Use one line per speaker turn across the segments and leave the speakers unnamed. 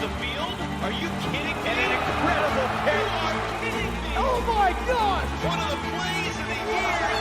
to the field? Are you kidding me? And an incredible catch. You are kidding me. Oh my God. One of the plays of the year.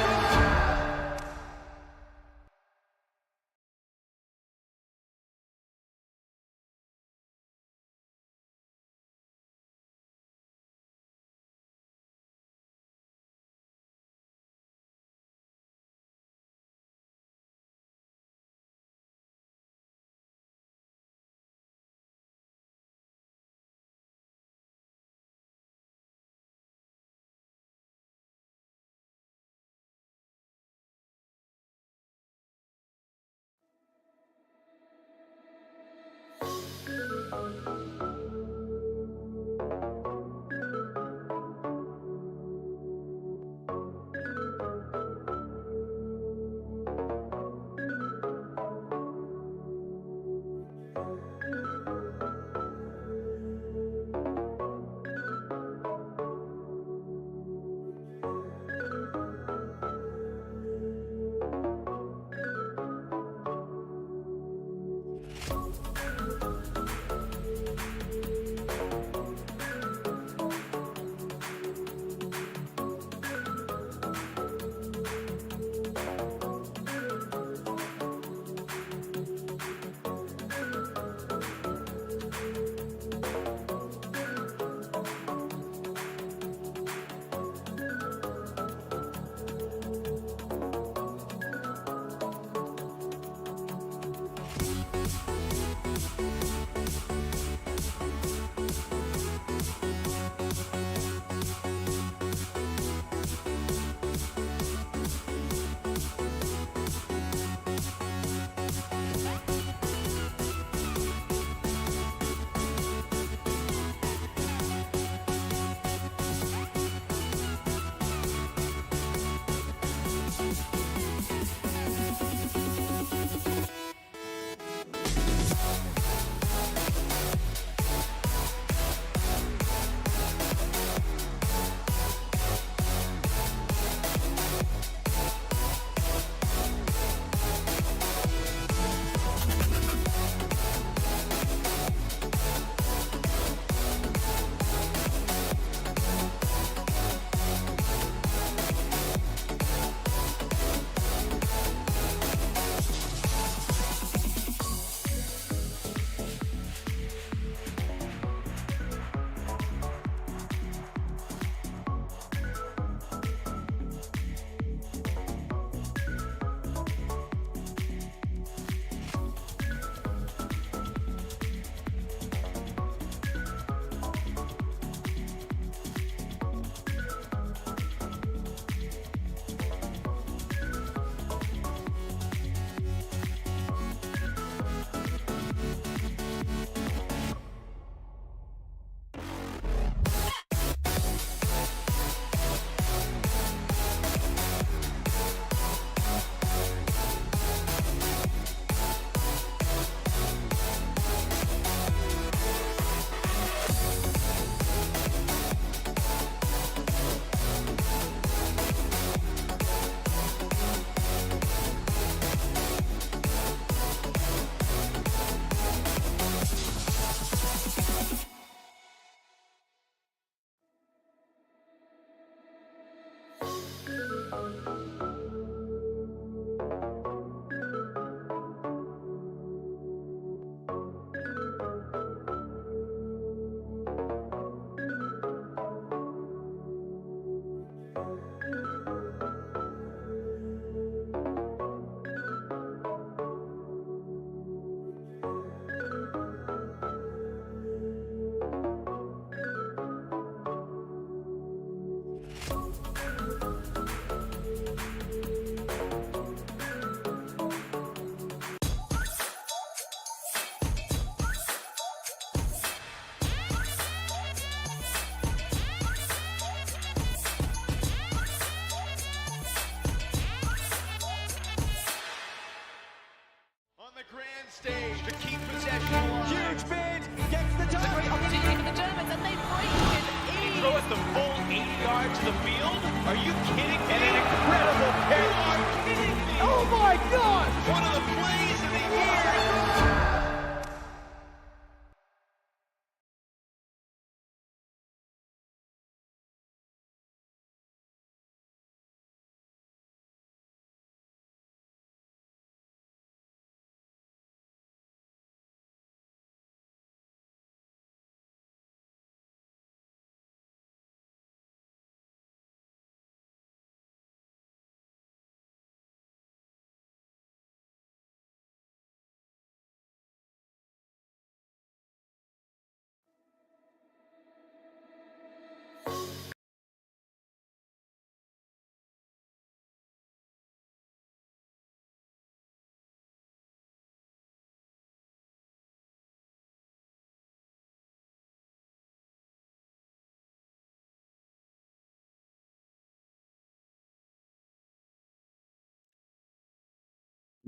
stage to keep possession alive.
Huge bid, gets the
It's a great
target.
opportunity for the Germans, and they break with
He
ease.
throw it the full 80 yards to the field? Are you kidding me? And an incredible catch. You are kidding me.
Oh my God!
One of the plays of the year.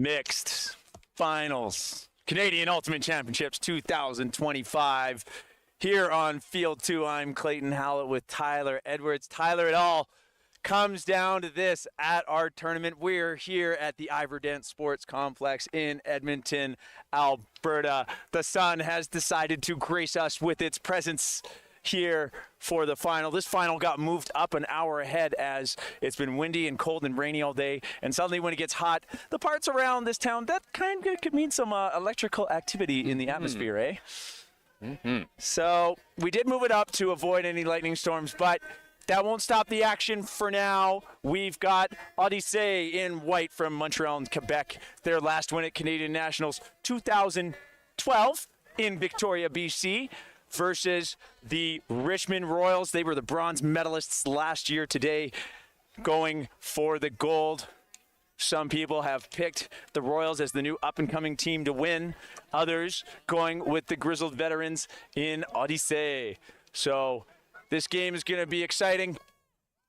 Mixed finals, Canadian Ultimate Championships 2025. Here on Field 2, I'm Clayton Hallett with Tyler Edwards. Tyler, it all comes down to this at our tournament. We're here at the Iverdent Sports Complex in Edmonton, Alberta. The sun has decided to grace us with its presence here for the final. This final got moved up an hour ahead as it's been windy and cold and rainy all day, and suddenly when it gets hot, the parts around this town, that kind of could mean some electrical activity in the atmosphere, eh? So we did move it up to avoid any lightning storms, but that won't stop the action for now. We've got Odysée in white from Montreal and Quebec, their last win at Canadian Nationals 2012 in Victoria, BC, versus the Richmond Royals. They were the bronze medalists last year, today going for the gold. Some people have picked the Royals as the new up-and-coming team to win. Others going with the grizzled veterans in Odysée. So this game is going to be exciting,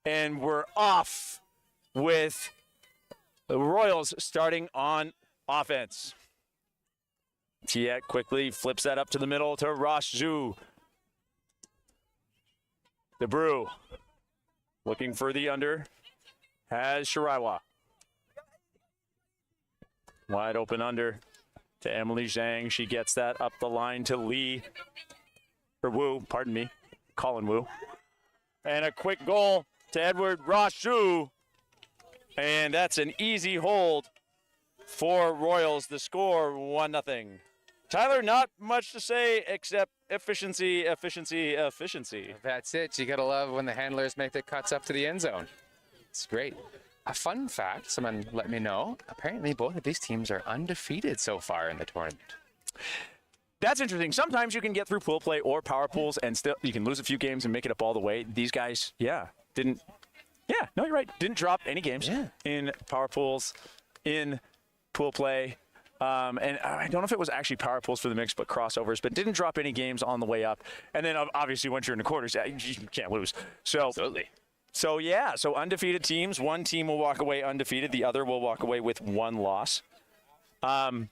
and we're off with the Royals starting on offense. Tiet quickly flips that up to the middle to Ross Zhu. The Brew looking for the under. Has Shiraiwa. Wide open under to Emily Zhang. She gets that up the line to Lee. Or Wu, pardon me. Colin Wu. And a quick goal to Edward Ross Zhu. And that's an easy hold for Royals. The score 1-0. Tyler, not much to say except efficiency, efficiency, efficiency.
That's it. You gotta love when the handlers make the cuts up to the end zone. It's great. A fun fact, someone let me know, apparently both of these teams are undefeated so far in the tournament.
That's interesting. Sometimes you can get through pool play or power pools and still you can lose a few games and make it up all the way. These guys, didn't. Yeah, no, you're right. Didn't drop any games in power pools, in pool play. And I don't know if it was actually power pools for the mix, but crossovers, but didn't drop any games on the way up. And then obviously once you're in the quarters, you can't lose. So
Absolutely.
So undefeated teams. One team will walk away undefeated. The other will walk away with one loss.
How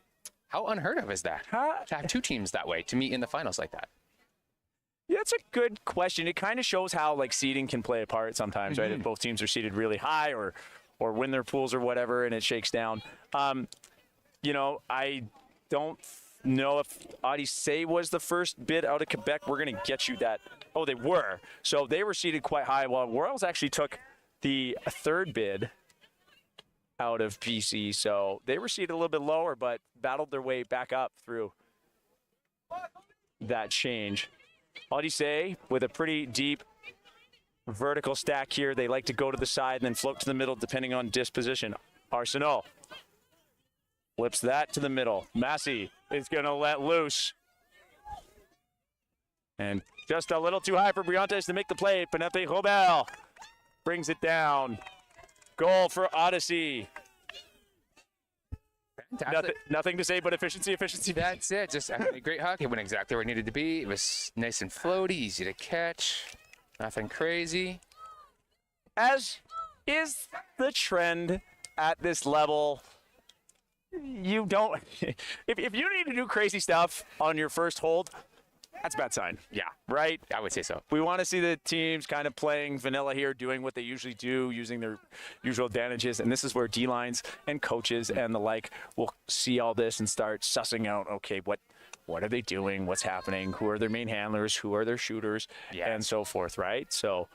unheard of is that? To have two teams that way, to meet in the finals like that?
Yeah, it's a good question. It kind of shows how like seeding can play a part sometimes, right? If both teams are seeded really high or win their pools or whatever, and it shakes down. I don't know if Odysée was the first bid out of Quebec. We're going to get you that. Oh, they were. So they were seeded quite high, while Royals actually took the third bid out of BC. So they were seeded a little bit lower, but battled their way back up through that change. Odysée with a pretty deep vertical stack here. They like to go to the side and then float to the middle depending on disposition. Arsenault flips that to the middle. Massey is going to let loose. And just a little too high for Briantes to make the play. Penelope Robel brings it down. Goal for Odysée. Nothing to say but efficiency, efficiency.
That's it. Just a great hockey. It went exactly where it needed to be. It was nice and floaty, easy to catch. Nothing crazy.
As is the trend at this level, you don't. If you need to do crazy stuff on your first hold, that's a bad sign.
Yeah,
right?
I would say so.
We want to see the teams kind of playing vanilla here, doing what they usually do, using their usual advantages. And this is where D-lines and coaches and the like will see all this and start sussing out, okay, what are they doing? What's happening? Who are their main handlers? Who are their shooters? And so forth, right? So,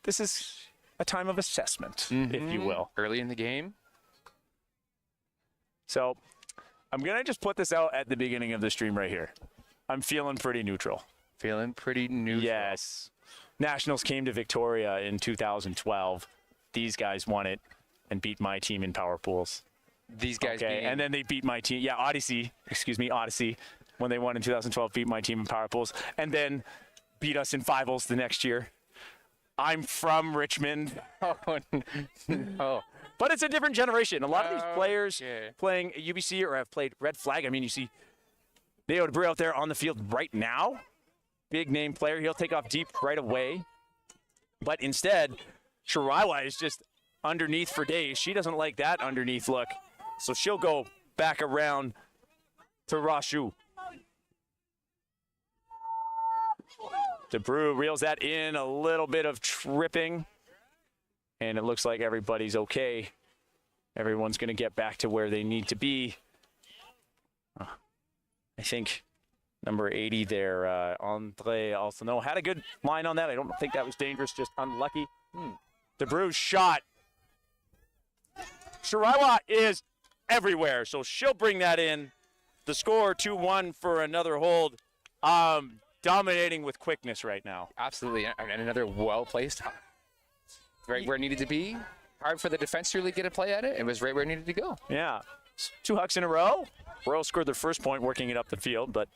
this is a time of assessment, if you will.
Early in the game.
So I'm going to just put this out at the beginning of the stream right here. I'm feeling pretty neutral.
Feeling pretty neutral.
Yes. Nationals came to Victoria in 2012. These guys won it and beat my team in power pools.
These guys
okay, and then they beat my team. Yeah, Odysée, when they won in 2012, beat my team in power pools, and then beat us in finals the next year. I'm from Richmond.
Oh.
But it's a different generation. A lot of these players playing UBC or have played Red Flag. I mean, you see Leo DeBrey out there on the field right now. Big name player. He'll take off deep right away. But instead, Shiraiwa is just underneath for days. She doesn't like that underneath look So she'll go back around to Rashu. DeBrew reels that in, a little bit of tripping. And it looks like everybody's okay. Everyone's going to get back to where they need to be. I think number 80 there, Andre Alsano, had a good line on that. I don't think that was dangerous, just unlucky. DeBrew's shot. Shiraiwa is everywhere, so she'll bring that in. The score 2-1 for another hold. Dominating with quickness right now.
Absolutely, and another well-placed, right where it needed to be. Hard for the defense to really get a play at it. It was right where it needed to go.
Yeah, 2 hucks in a row. Royals scored their first point working it up the field, but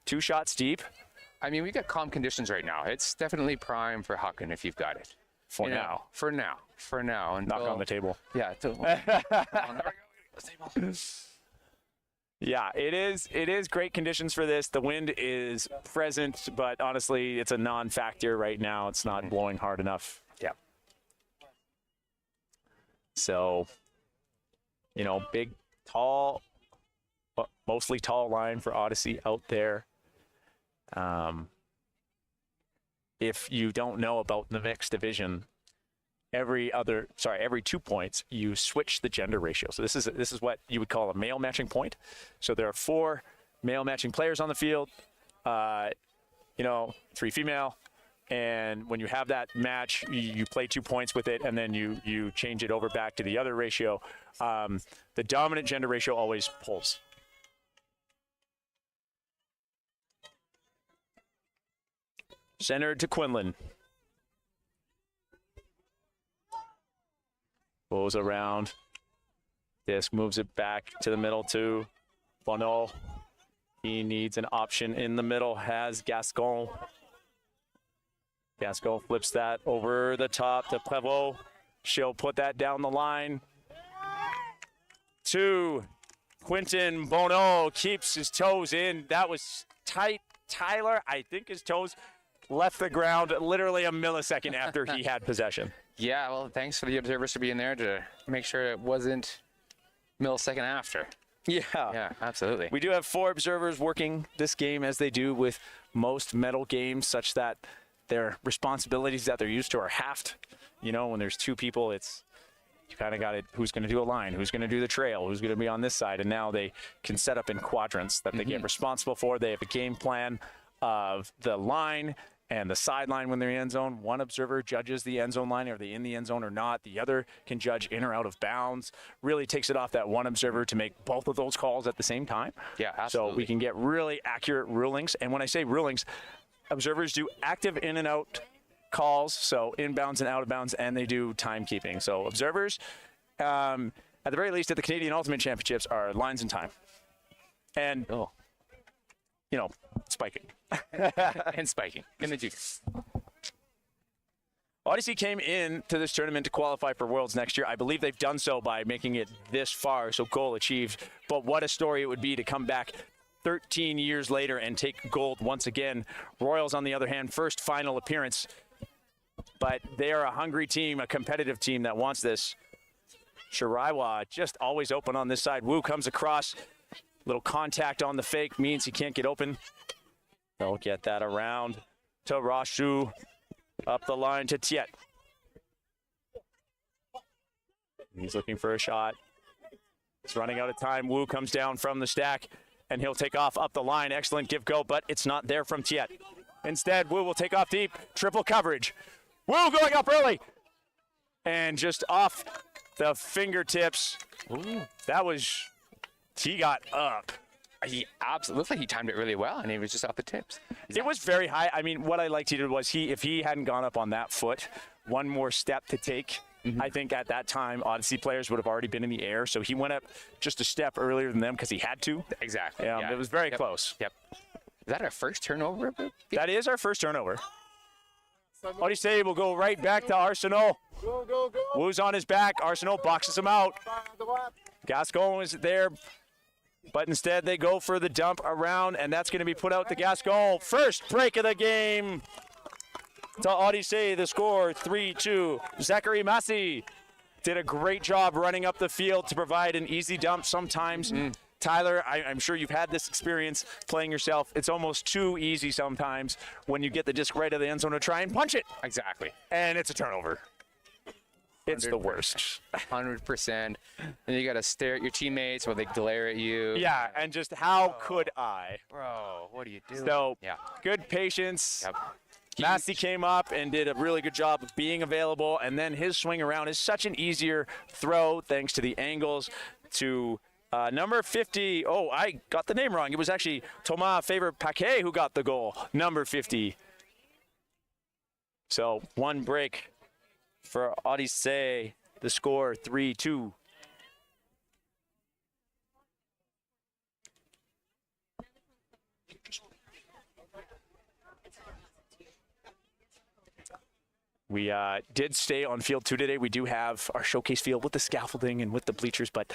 2 shots deep.
I mean, we got calm conditions right now. It's definitely prime for hucking if you've got it.
For now.
For now.
Knock on the table.
Yeah.
Yeah, it is great conditions for this. The wind is present, but honestly, it's a non-factor right now. It's not blowing hard enough.
Yeah.
So, big, tall, mostly tall line for Odysée out there. If you don't know about the mixed division, every 2 points, you switch the gender ratio. So this is what you would call a male matching point. So there are 4 male matching players on the field, 3 female. And when you have that match, you play 2 points with it, and then you change it over back to the other ratio. The dominant gender ratio always pulls. Centered to Quinlan. Goes around. Disc moves it back to the middle to Bonneau. He needs an option in the middle. Has Gascon. Gascon flips that over the top to Prévost. She'll put that down the line. To Quentin Bonneau. Keeps his toes in. That was tight. Tyler, I think his toes left the ground literally a millisecond after he had possession.
Yeah, well, thanks for the observers for being there to make sure it wasn't millisecond after. Yeah, absolutely.
We do have 4 observers working this game, as they do with most medal games, such that their responsibilities that they're used to are halved. When there's 2 people, it's you kind of got it. Who's going to do a line? Who's going to do the trail? Who's going to be on this side? And now they can set up in quadrants that they get responsible for. They have a game plan of the line and the sideline when they're in the end zone. One observer judges the end zone line. Are they in the end zone or not? The other can judge in or out of bounds. Really takes it off that one observer to make both of those calls at the same time.
Yeah, absolutely.
So we can get really accurate rulings. And when I say rulings, observers do active in and out calls, so inbounds and out of bounds, and they do timekeeping. So observers, at the very least at the Canadian Ultimate Championships, are lines and time. And, spiking.
And spiking in the juice.
Odysée came in to this tournament to qualify for Worlds next year. I believe they've done so by making it this far, so goal achieved. But what a story it would be to come back 13 years later and take gold once again. Royals, on the other hand, first final appearance. But they are a hungry team, a competitive team that wants this. Shiraiwa just always open on this side. Wu comes across. Little contact on the fake means he can't get open. They'll get that around to Rashu. Up the line to Tiet. He's looking for a shot. He's running out of time. Wu comes down from the stack, and he'll take off up the line. Excellent give go, but it's not there from Tiet. Instead, Wu will take off deep. Triple coverage. Wu going up early. And just off the fingertips.
Ooh.
That was, he got up.
He absolutely looked like he timed it really well, and he was just off the tips.
It was very high. I mean, what I liked he did was if he hadn't gone up on that foot, one more step to take, I think at that time, Odysée players would have already been in the air. So he went up just a step earlier than them because he had to.
Exactly.
It was very close.
Yep. Is that our first turnover?
That is our first turnover. Odysée will go right back to Arsenault.
Go.
Wu's on his back. Arsenault boxes him out. Gascon is there, but instead they go for the dump around, and that's going to be put out to Gascon. First break of the game to Odysée. The score 3-2. Zachary Massey did a great job running up the field to provide an easy dump sometimes. Tyler, I'm sure you've had this experience playing yourself. It's almost too easy sometimes when you get the disc right of the end zone to try and punch it.
Exactly.
And it's a turnover. It's the worst.
100%. And you got to stare at your teammates while they glare at you.
Yeah, and just how could I?
Bro, what do you do?
So,
yeah.
good patience.
Yep.
Massey came up and did a really good job of being available, and then his swing around is such an easier throw thanks to the angles to number 50. Oh, I got the name wrong. It was actually Thomas Faber-Paquet who got the goal, number 50. So one break for Odysée. The score 3-2. We did stay on field 2 today. We do have our showcase field with the scaffolding and with the bleachers, but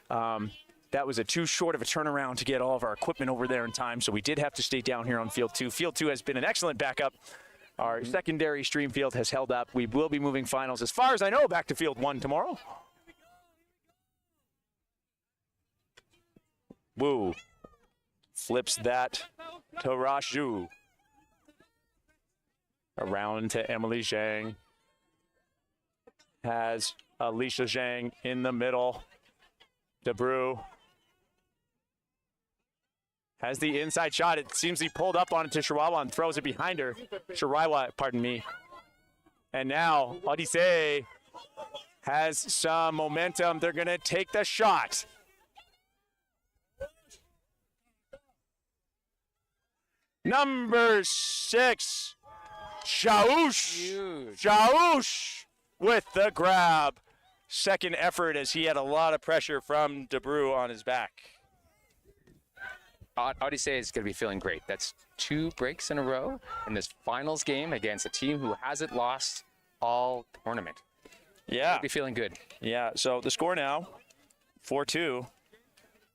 that was too short of a turnaround to get all of our equipment over there in time, so we did have to stay down here on field 2. Field 2 has been an excellent backup. Our secondary stream field has held up. We will be moving finals, as far as I know, back to field 1 tomorrow. Woo. Flips that to Rashu. Around to Emily Zhang. Has Alicia Zhang in the middle. DeBrew has the inside shot. It seems he pulled up on it to Shirawa and throws it behind her. Shirawa, pardon me. And now Odysée has some momentum. They're going to take the shot. Number 6, Shaoush. Shaoush with the grab. Second effort as he had a lot of pressure from DeBrew on his back.
Odysée is going to be feeling great. That's 2 breaks in a row in this finals game against a team who hasn't lost all tournament.
Yeah.
They'll be feeling good.
Yeah, so the score now, 4-2.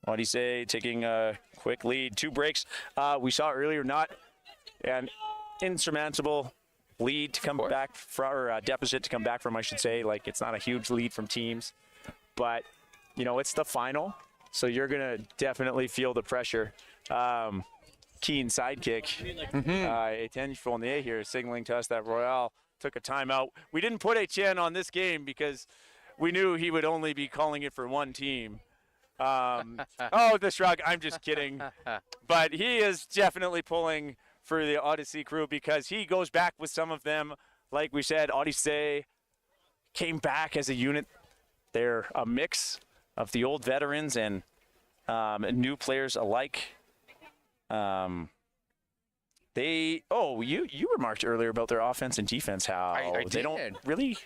Odysée taking a quick lead. 2 breaks. We saw earlier not an insurmountable lead to come back from, or deficit to come back from, I should say. Like, it's not a huge lead from teams. But, you know, it's the final, so you're going to definitely feel the pressure. Keen sidekick. Etienne Fournier here signaling to us that Royale took a timeout. We didn't put Etienne on this game because we knew he would only be calling it for one team. Oh, the shrug. I'm just kidding. But he is definitely pulling for the Odysée crew because he goes back with some of them. Like we said, Odysée came back as a unit. They're a mix of the old veterans and new players alike. You remarked earlier about their offense and defense, how
I
they don't really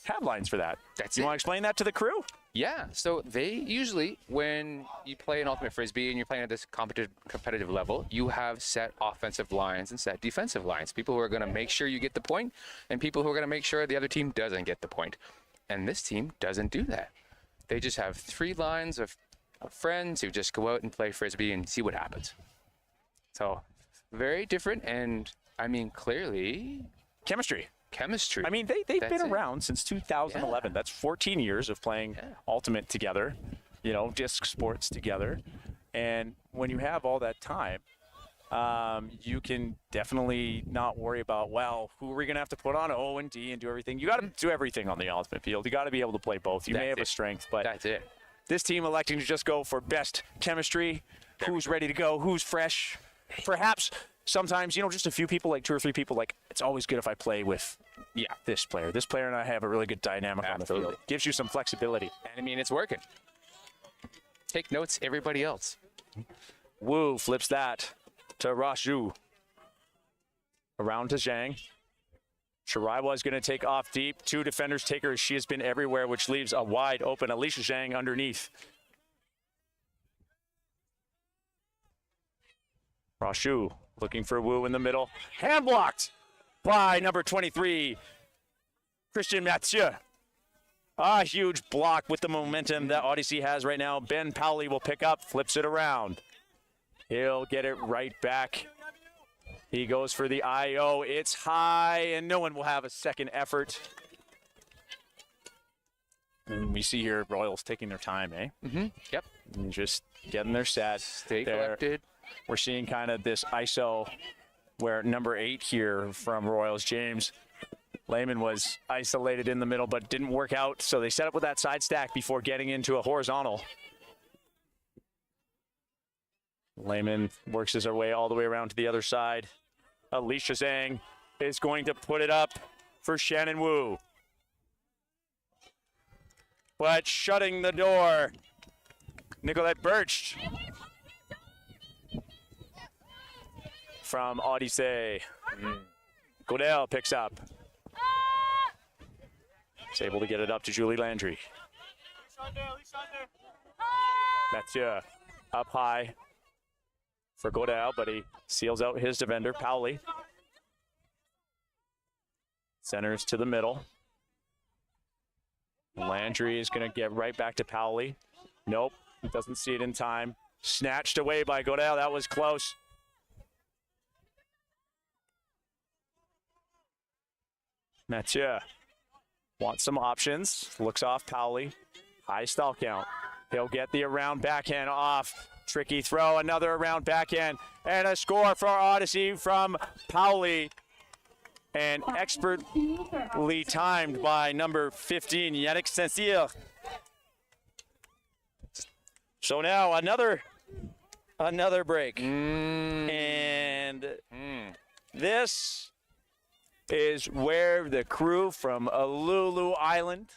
have lines for that. You want to explain that to the crew?
Yeah, so they usually, when you play an Ultimate Frisbee and you're playing at this competitive level, you have set offensive lines and set defensive lines. People who are going to make sure you get the point and people who are going to make sure the other team doesn't get the point. And this team doesn't do that. They just have 3 lines of friends who just go out and play Frisbee and see what happens. So, very different, and, I mean, clearly...
Chemistry.
I
mean, they've been around since 2011.
Yeah.
That's 14 years of playing Ultimate together, you know, disc sports together. And when you have all that time, you can definitely not worry about, well, who are we going to have to put on O and D and do everything. You got to do everything on the Ultimate field. You got to be able to play both. You may have a strength, but
that's it.
This team electing to just go for best chemistry, who's ready to go, who's fresh. Perhaps sometimes, you know, just a few people, like 2 or 3 people, like, it's always good if I play with this player. This player and I have a really good dynamic on the field. Gives you some flexibility.
And, I mean, it's working. Take notes, everybody else.
Wu flips that to Rashu. Around to Zhang. Shiraiwa is going to take off deep. 2 defenders take her. She has been everywhere, which leaves a wide open Alicia Zhang underneath. Rashu looking for Wu in the middle. Hand blocked by number 23, Christian Mathieu. A huge block with the momentum that Odysée has right now. Ben Powley will pick up, flips it around. He'll get it right back. He goes for the IO. It's high, and no one will have a second effort. And we see here Royals taking their time, eh?
Yep.
And just getting their set.
Stay
They're-
collected.
We're seeing kind of this ISO where number 8 here from Royals, James Lehman, was isolated in the middle but didn't work out. So they set up with that side stack before getting into a horizontal. Lehman works his way all the way around to the other side. Alicia Zhang is going to put it up for Shannon Wu. But shutting the door, Nicolette Birch from Odysée. Godel picks up. Is able to get it up to Julie Landry. Mathieu up high for Godel, but he seals out his defender, Powley. Centers to the middle. Landry is going to get right back to Powley. Nope, doesn't see it in time. Snatched away by Godel. That was close. Mathieu wants some options. Looks off Powley. High stall count. He'll get the around backhand off. Tricky throw, another around backhand, and a score for Odysée from Powley. And expertly timed by number 15, Yannick Saint-Cyr. So now another break. And this is where the crew from Uluru Island,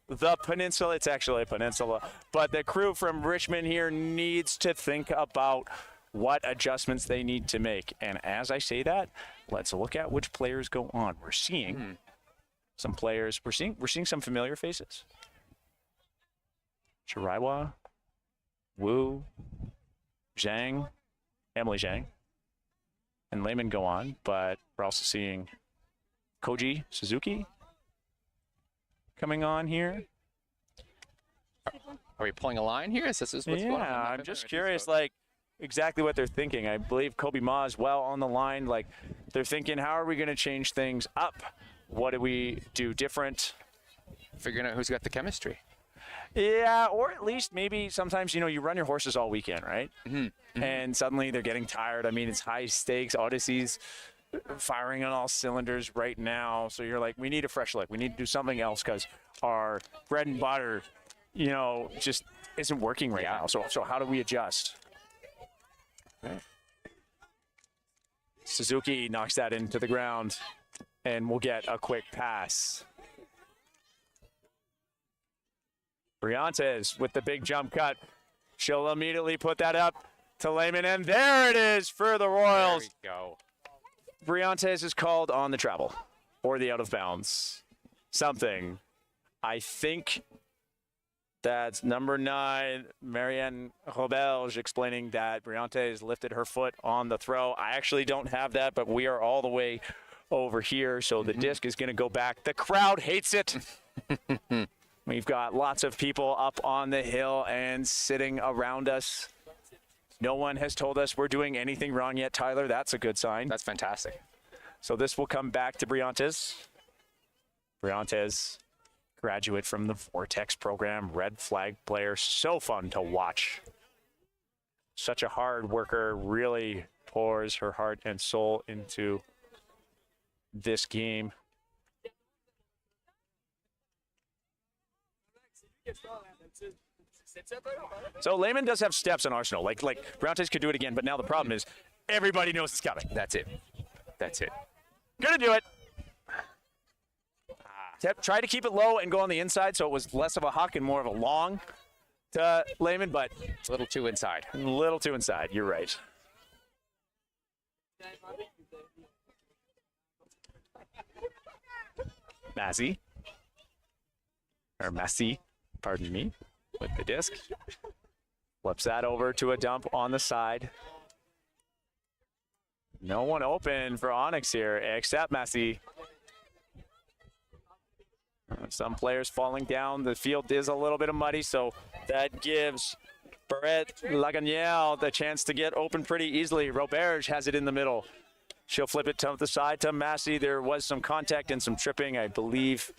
the peninsula, it's actually a peninsula, but the crew from Richmond here needs to think about what adjustments they need to make. And as I say that, let's look at which players go on. We're seeing some players, we're seeing some familiar faces. Shiraiwa, Wu, Zhang, Emily Zhang, and Lehman go on, but we're also seeing Koji Suzuki coming on here.
Are we pulling a line here? Is this what's going on?
Yeah, I'm just curious, like, exactly what they're thinking. I believe Kobe Ma is well on the line. Like, they're thinking, how are we going to change things up? What do we do different?
Figuring out who's got the chemistry.
Yeah, or at least maybe sometimes, you know, you run your horses all weekend, right? And suddenly they're getting tired. I mean, it's high stakes. Odyssee's firing on all cylinders right now. So you're like, we need a fresh look. We need to do something else because our bread and butter, you know, just isn't working right now. So how do we adjust? Suzuki knocks that into the ground, and we'll get a quick pass. Briantes with the big jump cut. She'll immediately put that up to Lehman, and there it is for the Royals.
There we go.
Briantes is called on the travel or the out of bounds. Something. I think that's number 9, Marianne Roberge, explaining that Briantes lifted her foot on the throw. I actually don't have that, but we are all the way over here, so the disc is going to go back. The crowd hates it. We've got lots of people up on the hill and sitting around us. No one has told us we're doing anything wrong yet, Tyler. That's a good sign.
That's fantastic.
So this will come back to Briantes. Briantes, graduate from the Vortex program, red flag player. So fun to watch. Such a hard worker, really pours her heart and soul into this game. So Lehman does have steps on Arsenal. Like Briantes could do it again, but now the problem is everybody knows it's coming.
That's it. That's it.
Gonna do it. Try to keep it low and go on the inside, so it was less of a huck and more of a long to Lehman, but
A little too inside.
a little too inside. You're right. Massey, pardon me, with the disc. Flips that over to a dump on the side. No one open for Onyx here except Massey. Some players falling down. The field is a little bit muddy, so that gives Barrette Lagagnelle the chance to get open pretty easily. Roberge has it in the middle. She'll flip it to the side to Massey. There was some contact and some tripping, I believe.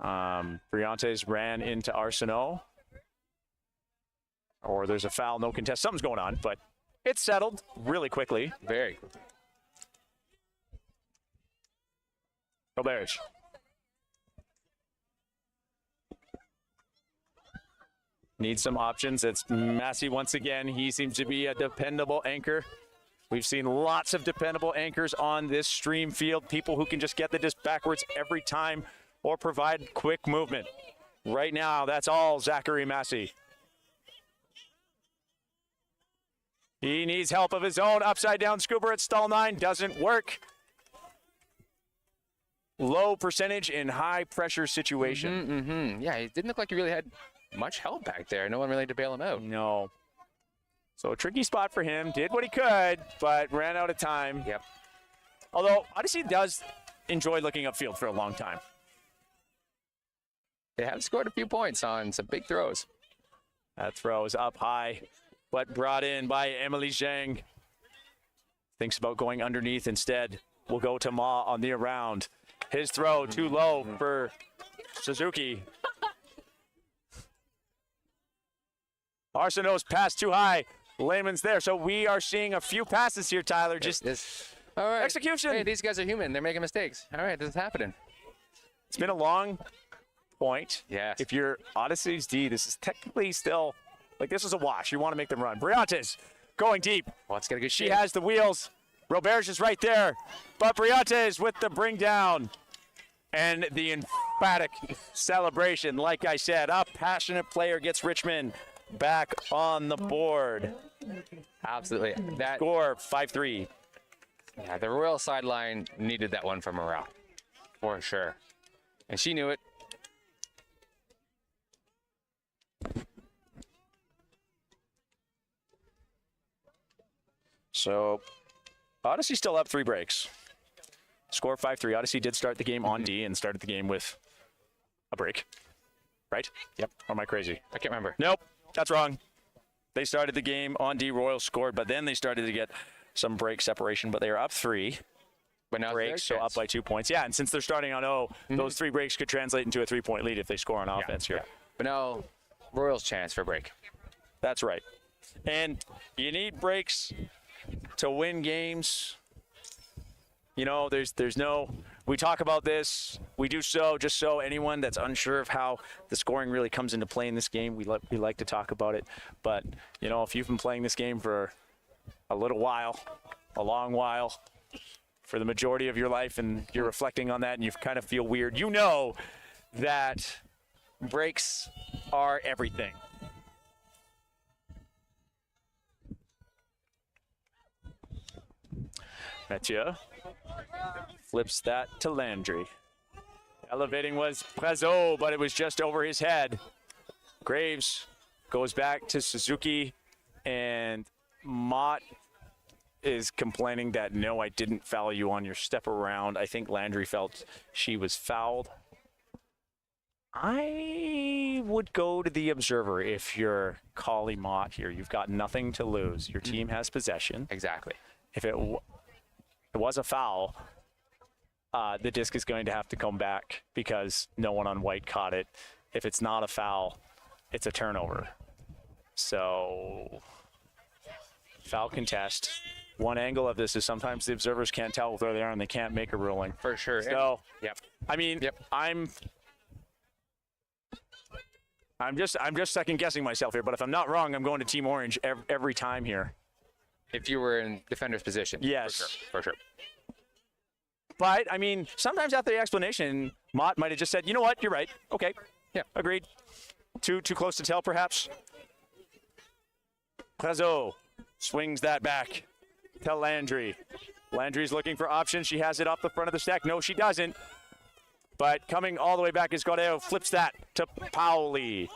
Briantes ran into Arsenault. Or there's a foul, no contest. Something's going on, but it's settled really quickly.
Very.
Roberge. Needs some options. It's Massey once again. He seems to be a dependable anchor. We've seen lots of dependable anchors on this stream field. People who can just get the disc backwards every time or provide quick movement. Right now, that's all Zachary Massey. He needs help of his own. Upside down scooper at stall 9. Doesn't work. Low percentage in high pressure situation.
Yeah, it didn't look like he really had much help back there. No one really to bail him out.
No. So a tricky spot for him. Did what he could, but ran out of time.
Yep.
Although Odysée does enjoy looking upfield for a long time.
They have scored a few points on some big throws.
That throw is up high, but brought in by Emily Zhang. Thinks about going underneath instead. Will go to Ma on the around. His throw too low for Suzuki. Arsenault's pass too high. Lehman's there. So we are seeing a few passes here, Tyler. Just
all right.
Execution.
Hey, these guys are human. They're making mistakes. All right, this is happening.
It's been a long point.
Yes.
If you're Odyssee's D, this is technically still, like this is a wash. You want to make them run. Briantes going deep.
Well, let's get a good
She
shape.
has the wheels. Roberge is right there. But Briantes with the bring down. And the emphatic celebration. Like I said, a passionate player gets Richmond back on the board.
Absolutely. That
Score 5-3.
Yeah, the Royal sideline needed that one from morale, for sure. And she knew it.
So Odysee still up 3 breaks. Score 5-3. Odysee did start the game on D and started the game with a break. Right?
Yep.
Or am I crazy?
I can't remember.
Nope, that's wrong. They started the game on D. Royal scored, but then they started to get some break separation, but they are up 3
But now
breaks, so up by 2 points. Yeah, and since they're starting on O, those 3 breaks could translate into a 3-point lead if they score on offense here.
But now Royals chance for break.
That's right. And you need breaks to win games. You know, there's no, we talk about this, we do so just so anyone that's unsure of how the scoring really comes into play in this game, we like to talk about it. But, you know, if you've been playing this game for a little while, a long while, for the majority of your life, and you're reflecting on that and you kind of feel weird, you know that breaks are everything. Mathieu flips that to Landry. Elevating was Prezot, but it was just over his head. Graves goes back to Suzuki, and Mott is complaining that, no, I didn't foul you on your step around. I think Landry felt she was fouled. I would go to the observer if you're Collie Mott here. You've got nothing to lose. Your team has possession.
Exactly.
If it was a foul, the disc is going to have to come back because no one on white caught it. If it's not a foul, it's a turnover. So, foul contest. One angle of this is sometimes the observers can't tell where they are and they can't make a ruling.
For sure.
So,
Yep.
I mean,
Yep.
I'm just second guessing myself here, but if I'm not wrong, I'm going to Team Orange every time here.
If you were in defender's position.
Yes.
For sure.
But, I mean, sometimes after the explanation, Mott might have just said, you know what, you're right. Okay.
Yeah.
Agreed. Too close to tell, perhaps. Prezot swings that back to Landry. Landry's looking for options. She has it off the front of the stack. No, she doesn't. But coming all the way back is Godeo. Flips that to Powley.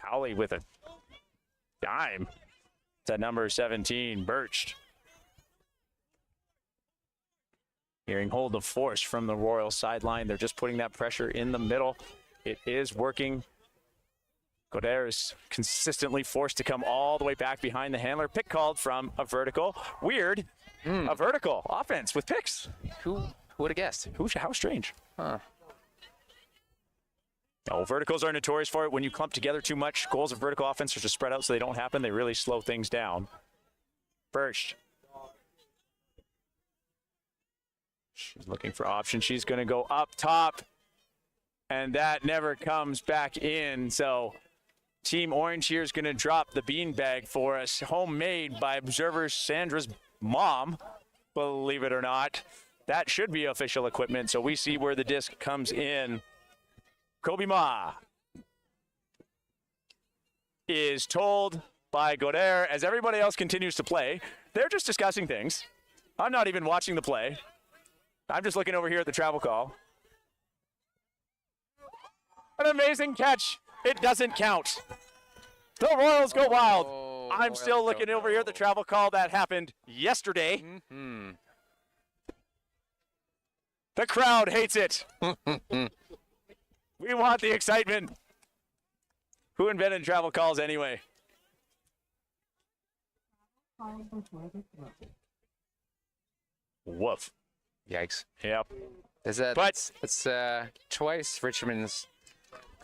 Powley with a dime to number 17, Birched. Hearing hold of force from the Royal sideline. They're just putting that pressure in the middle. It is working. Godere is consistently forced to come all the way back behind the handler. Pick called from a vertical. Weird. A vertical offense with picks.
Who would have guessed?
How strange.
Huh.
Oh, verticals are notorious for it. When you clump together too much, goals of vertical offense are to spread out so they don't happen. They really slow things down. First. She's looking for options. She's going to go up top. And that never comes back in. So Team Orange here is going to drop the beanbag for us. Homemade by observer Sandra's mom, believe it or not. That should be official equipment. So we see where the disc comes in. Kobe Ma is told by Goder, as everybody else continues to play, they're just discussing things. I'm not even watching the play. I'm just looking over here at the travel call. An amazing catch. It doesn't count. The Royals go wild. I'm still looking over here at the travel call. That happened yesterday. The crowd hates it. We want the excitement. Who invented travel calls anyway? Woof.
Yikes.
Yep.
That's twice Richmond's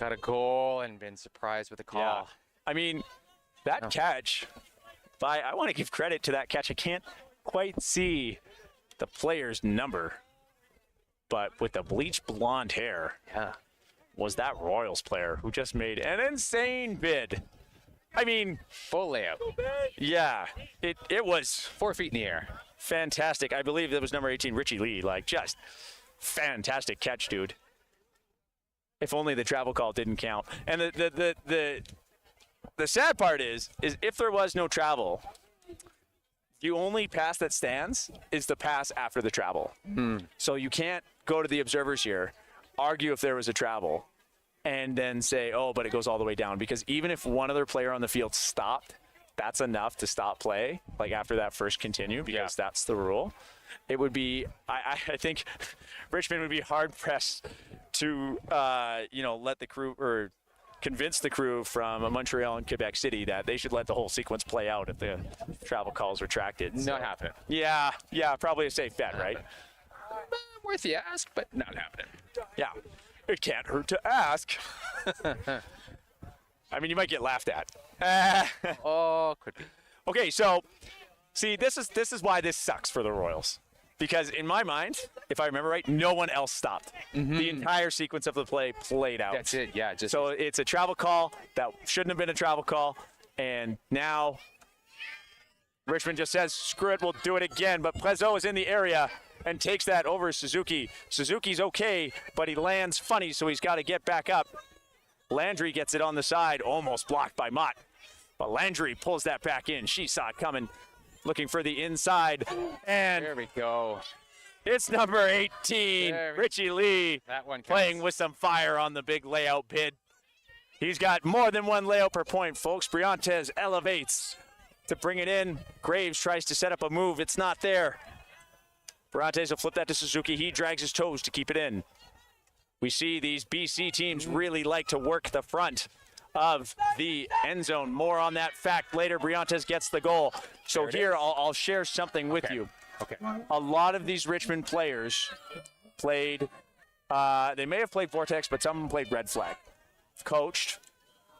got a goal and been surprised with a call.
Yeah. I mean, that catch, I want to give credit to that catch. I can't quite see the player's number, but with the bleached blonde hair, was that Royals player who just made an insane bid. I mean,
Full layup.
yeah, it was
4 feet in the air.
fantastic. I believe that was number 18, Richie Lee. Like, just fantastic catch, dude. If only the travel call didn't count. And the sad part is if there was no travel, the only pass that stands is the pass after the travel. So you can't go to the observers here, argue if there was a travel, and then say, oh, but it goes all the way down. Because even if one other player on the field stopped, that's enough to stop play, like after that first continue, because that's the rule. It would be, I think Richmond would be hard-pressed to, let the crew, or convince the crew from Montreal and Quebec City that they should let the whole sequence play out if the travel call is retracted.
Not happening.
Yeah, probably a safe bet, right?
Worth the ask, but not happening.
Yeah, it can't hurt to ask. I mean, you might get laughed at.
Could be.
Okay, so see, this is why this sucks for the Royals. Because in my mind, if I remember right, no one else stopped. The entire sequence of the play played out.
That's it, yeah.
So it's a travel call that shouldn't have been a travel call. And now Richmond just says, screw it, we'll do it again. But Prezzo is in the area and takes that over Suzuki. Suzuki's okay, but he lands funny, so he's got to get back up. Landry gets it on the side, almost blocked by Mott. But Landry pulls that back in. She saw it coming, looking for the inside. And
there we go.
it's number 18, Richie Lee,
That one
playing with some fire on the big layout bid. He's got more than one layout per point, folks. Briantes elevates to bring it in. Graves tries to set up a move. It's not there. Briantes will flip that to Suzuki. He drags his toes to keep it in. We see these BC teams really like to work the front of the end zone. More on that fact later. Briantes gets the goal. So here I'll share something with you.
Okay.
A lot of these Richmond players played, they may have played Vortex, but some of them played Red Flag. Coached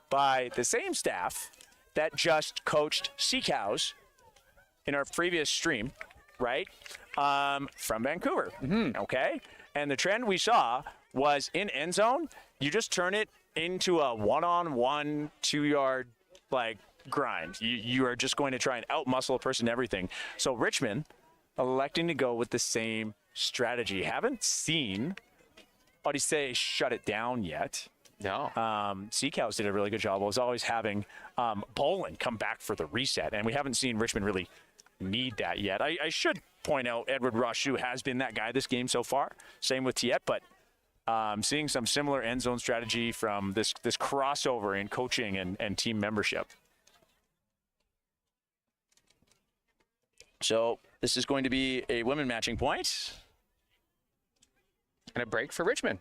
by the same staff that just coached Sea Cows in our previous stream, right? From Vancouver, okay? And the trend we saw was in end zone, you just turn it into a one-on-one 2-yard grind. You are just going to try and outmuscle a person, everything. So Richmond electing to go with the same strategy. Haven't seen Odysée shut it down yet.
No.
Sea Cows did a really good job. I was always having Bolin come back for the reset, and we haven't seen Richmond really need that yet. I should point out Edward Rochou has been that guy this game so far. Same with Tiet, but seeing some similar end zone strategy from this crossover in coaching and team membership. So this is going to be a women matching point.
And a break for Richmond.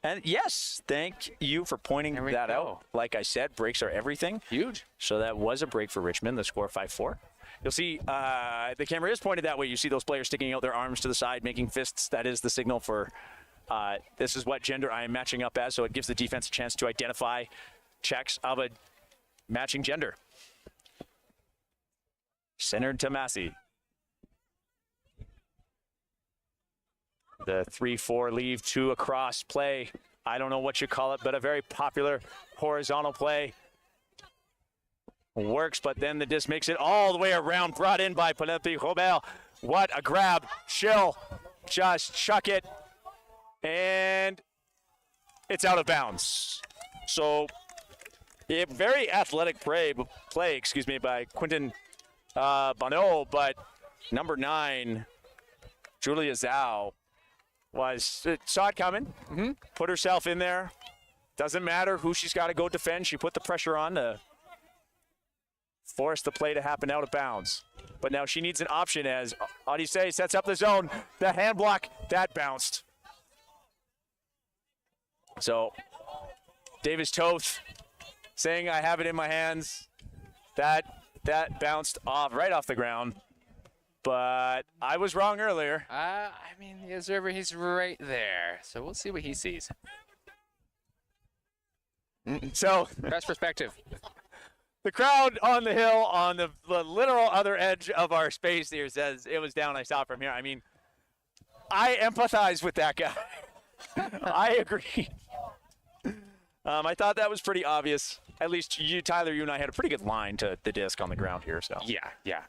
And yes, thank you for pointing that out. Like I said, breaks are everything.
Huge.
So that was a break for Richmond, the score 5-4. You'll see the camera is pointed that way. You see those players sticking out their arms to the side, making fists. That is the signal for This is what gender I am matching up as, so it gives the defense a chance to identify checks of a matching gender. Centered to Massey. The 3-4 leave, 2 across play. I don't know what you call it, but a very popular horizontal play. Works, but then the disc makes it all the way around, brought in by Penelope Robert. What a grab. She'll just chuck it, and it's out of bounds. So, a very athletic play by Quentin Bonneau, but number 9, Julia Zhao, saw it coming, put herself in there. Doesn't matter who she's got to go defend. She put the pressure on to force the play to happen out of bounds. But now she needs an option as Odysée sets up the zone. The hand block, that bounced. So Davis Toth saying, I have it in my hands. That bounced off right off the ground. But I was wrong earlier.
I mean, the observer, he's right there. So we'll see what he sees.
So
Best perspective.
the crowd on the hill on the literal other edge of our space here says it was down. I saw it from here. I mean, I empathize with that guy. I agree. I thought that was pretty obvious. At least you, Tyler, you and I had a pretty good line to the disc on the ground here. So
Yeah.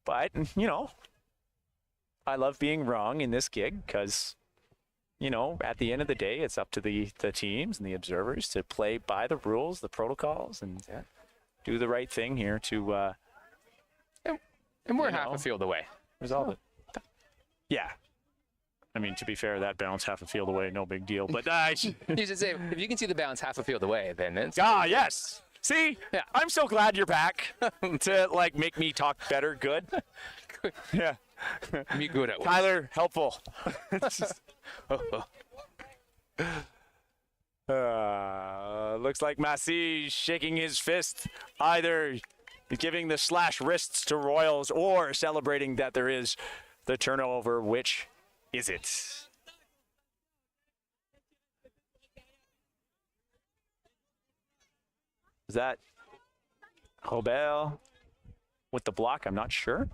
But, you know, I love being wrong in this gig because, you know, at the end of the day, it's up to the teams and the observers to play by the rules, the protocols, and do the right thing here to
And we're half a field away.
resolve it. Yeah. I mean, to be fair, that bounce half a field away, no big deal. But
You should say, if you can see the bounce half a field away, then it's...
yes. See,
Yeah.
I'm so glad you're back to like make me talk better. Good. Yeah.
Me good at work.
Tyler, helpful. Looks like Massey shaking his fist, either giving the slash wrists to Royals or celebrating that there is the turnover. Which is it? Is that Robert with the block? I'm not sure.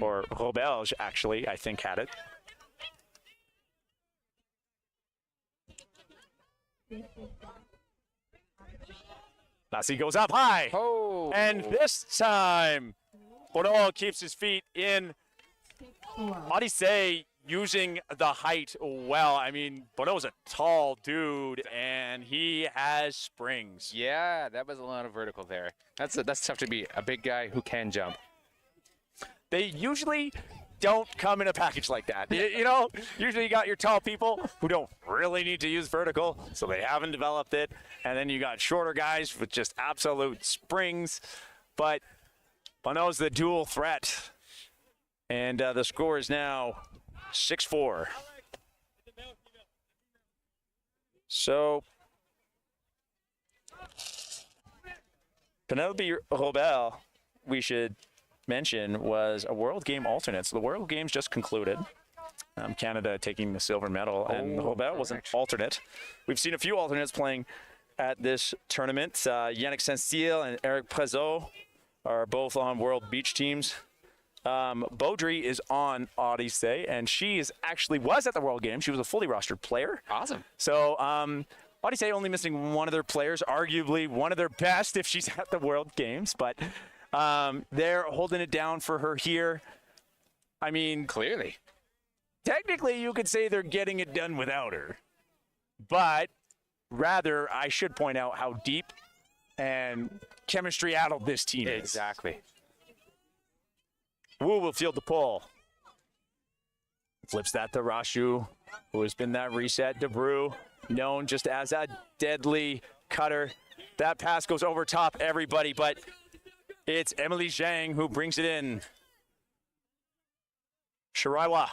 Or Robert, actually, I think, had it. Massey goes up high.
Oh.
And this time, Bono keeps his feet in. Odysée using the height well. I mean, Bono's a tall dude, and he has springs.
Yeah, that was a lot of vertical there. That's tough to beat. A big guy who can jump.
They usually don't come in a package like that. You know, usually you got your tall people who don't really need to use vertical, so they haven't developed it. And then you got shorter guys with just absolute springs. But Bono's the dual threat. And the score is now 6-4. So Penelope Robert, we should mention, was a World Game alternate. So the World Games just concluded. Canada taking the silver medal, and Robert was an alternate. We've seen a few alternates playing at this tournament. Yannick Saint-Cyr and Eric Prezot are both on World Beach teams. Baudry is on Odysée, and she was at the World Games. She was a fully rostered player.
Awesome.
So Odysée only missing one of their players, arguably one of their best if she's at the World Games, but they're holding it down for her here. I mean,
Clearly.
technically you could say they're getting it done without her, but rather I should point out how deep and chemistry-addled this team is.
Exactly.
Wu will field the pull. Flips that to Rashu, who has been that reset. DeBrew, known just as a deadly cutter. That pass goes over top everybody, but it's Emily Zhang who brings it in. Shiraiwa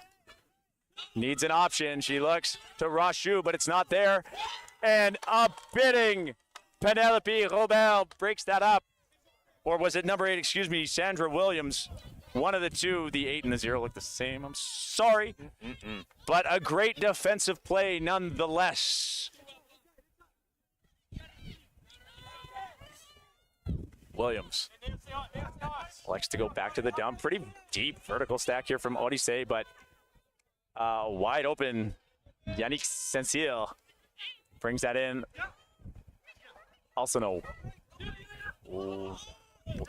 needs an option. She looks to Rashu, but it's not there. And a bidding Penelope Robert breaks that up. Or was it number 8, Sandra Williams. one of the two, the 8 and the 0 look the same. I'm sorry. But a great defensive play nonetheless. Williams likes to go back to the dump. Pretty deep vertical stack here from Odysée, but wide open. Yannick Saint-Cyr brings that in. Also will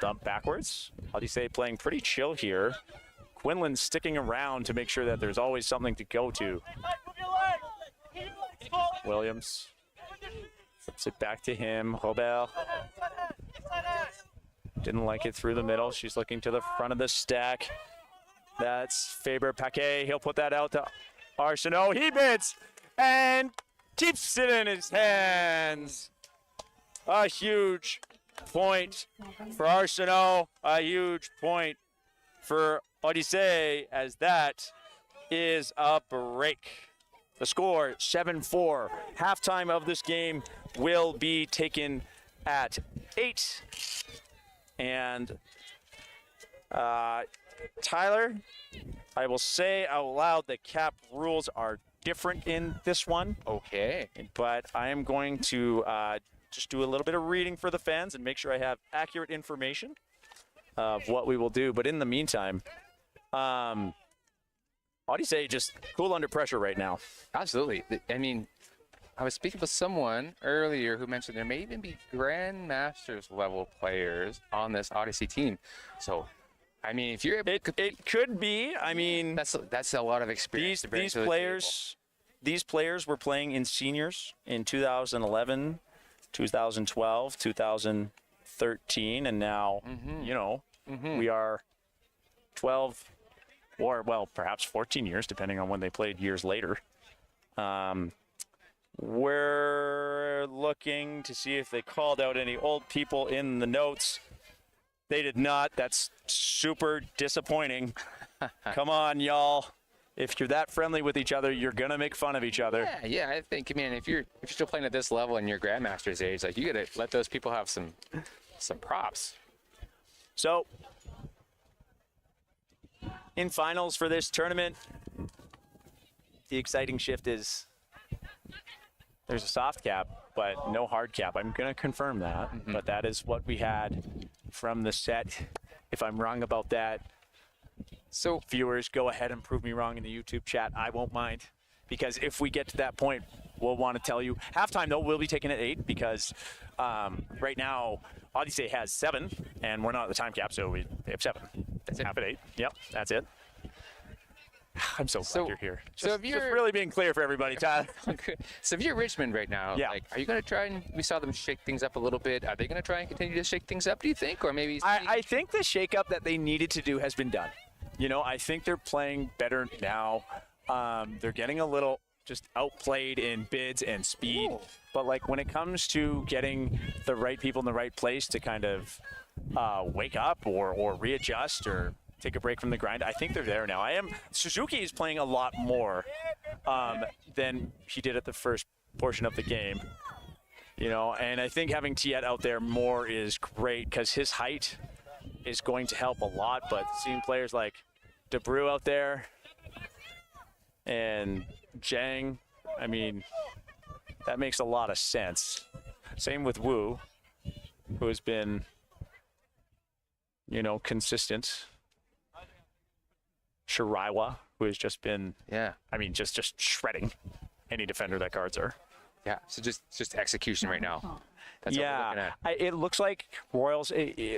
dump backwards. Odysée playing pretty chill here. Quinlan sticking around to make sure that there's always something to go to. Williams flips it back to him. Robert didn't like it through the middle. She's looking to the front of the stack. That's Faber-Paquet. He'll put that out to Arsenault. He bids and keeps it in his hands. A huge point for Arsenault. A huge point for Odysée, as that is a break. The score 7-4. Halftime of this game will be taken at 8. And Tyler, I will say out loud the cap rules are different in this one.
Okay.
But I am going to just do a little bit of reading for the fans and make sure I have accurate information of what we will do. But in the meantime, Odysée just cool under pressure right now.
Absolutely. I mean, I was speaking with someone earlier who mentioned there may even be Grandmasters level players on this Odysée team. So, I mean, if you're able
it could be. I mean,
that's a lot of experience.
These players were playing in seniors in 2011, 2012, 2013, and now we are 12 or perhaps 14 years, depending on when they played years later. We're looking to see if they called out any old people in the notes. They did not. That's super disappointing. Come on, y'all. If you're that friendly with each other, you're gonna make fun of each other.
Yeah. I think, man, if you're still playing at this level in your Grandmaster's age, like, you gotta let those people have some props.
So, in finals for this tournament, the exciting shift is there's a soft cap, but no hard cap. I'm going to confirm that, but that is what we had from the set. If I'm wrong about that, so viewers, go ahead and prove me wrong in the YouTube chat. I won't mind, because if we get to that point, we'll want to tell you. Halftime, though, we'll be taking it 8 because right now Odysée has 7, and we're not at the time cap, so we have 7.
That's it.
Half at 8. Yep, that's it. I'm so glad you're here.
If you're
just really being clear for everybody, Tyler.
So if you're Richmond right now, like, are you going to try and, we saw them shake things up a little bit. Are they going to try and continue to shake things up, do you think? Or maybe
I think the shake-up that they needed to do has been done. You know, I think they're playing better now. They're getting a little just outplayed in bids and speed. But, like, when it comes to getting the right people in the right place to kind of wake up or readjust or take a break from the grind, I think they're there now. Suzuki is playing a lot more than he did at the first portion of the game. You know, and I think having Tiet out there more is great because his height is going to help a lot. But seeing players like DeBrew out there and Zhang, I mean, that makes a lot of sense. Same with Wu, who has been, you know, consistent. Shiraiwa, who has just been, I mean, just shredding any defender that guards her.
Yeah, so just execution right now. That's what we're looking at.
It looks like Royals,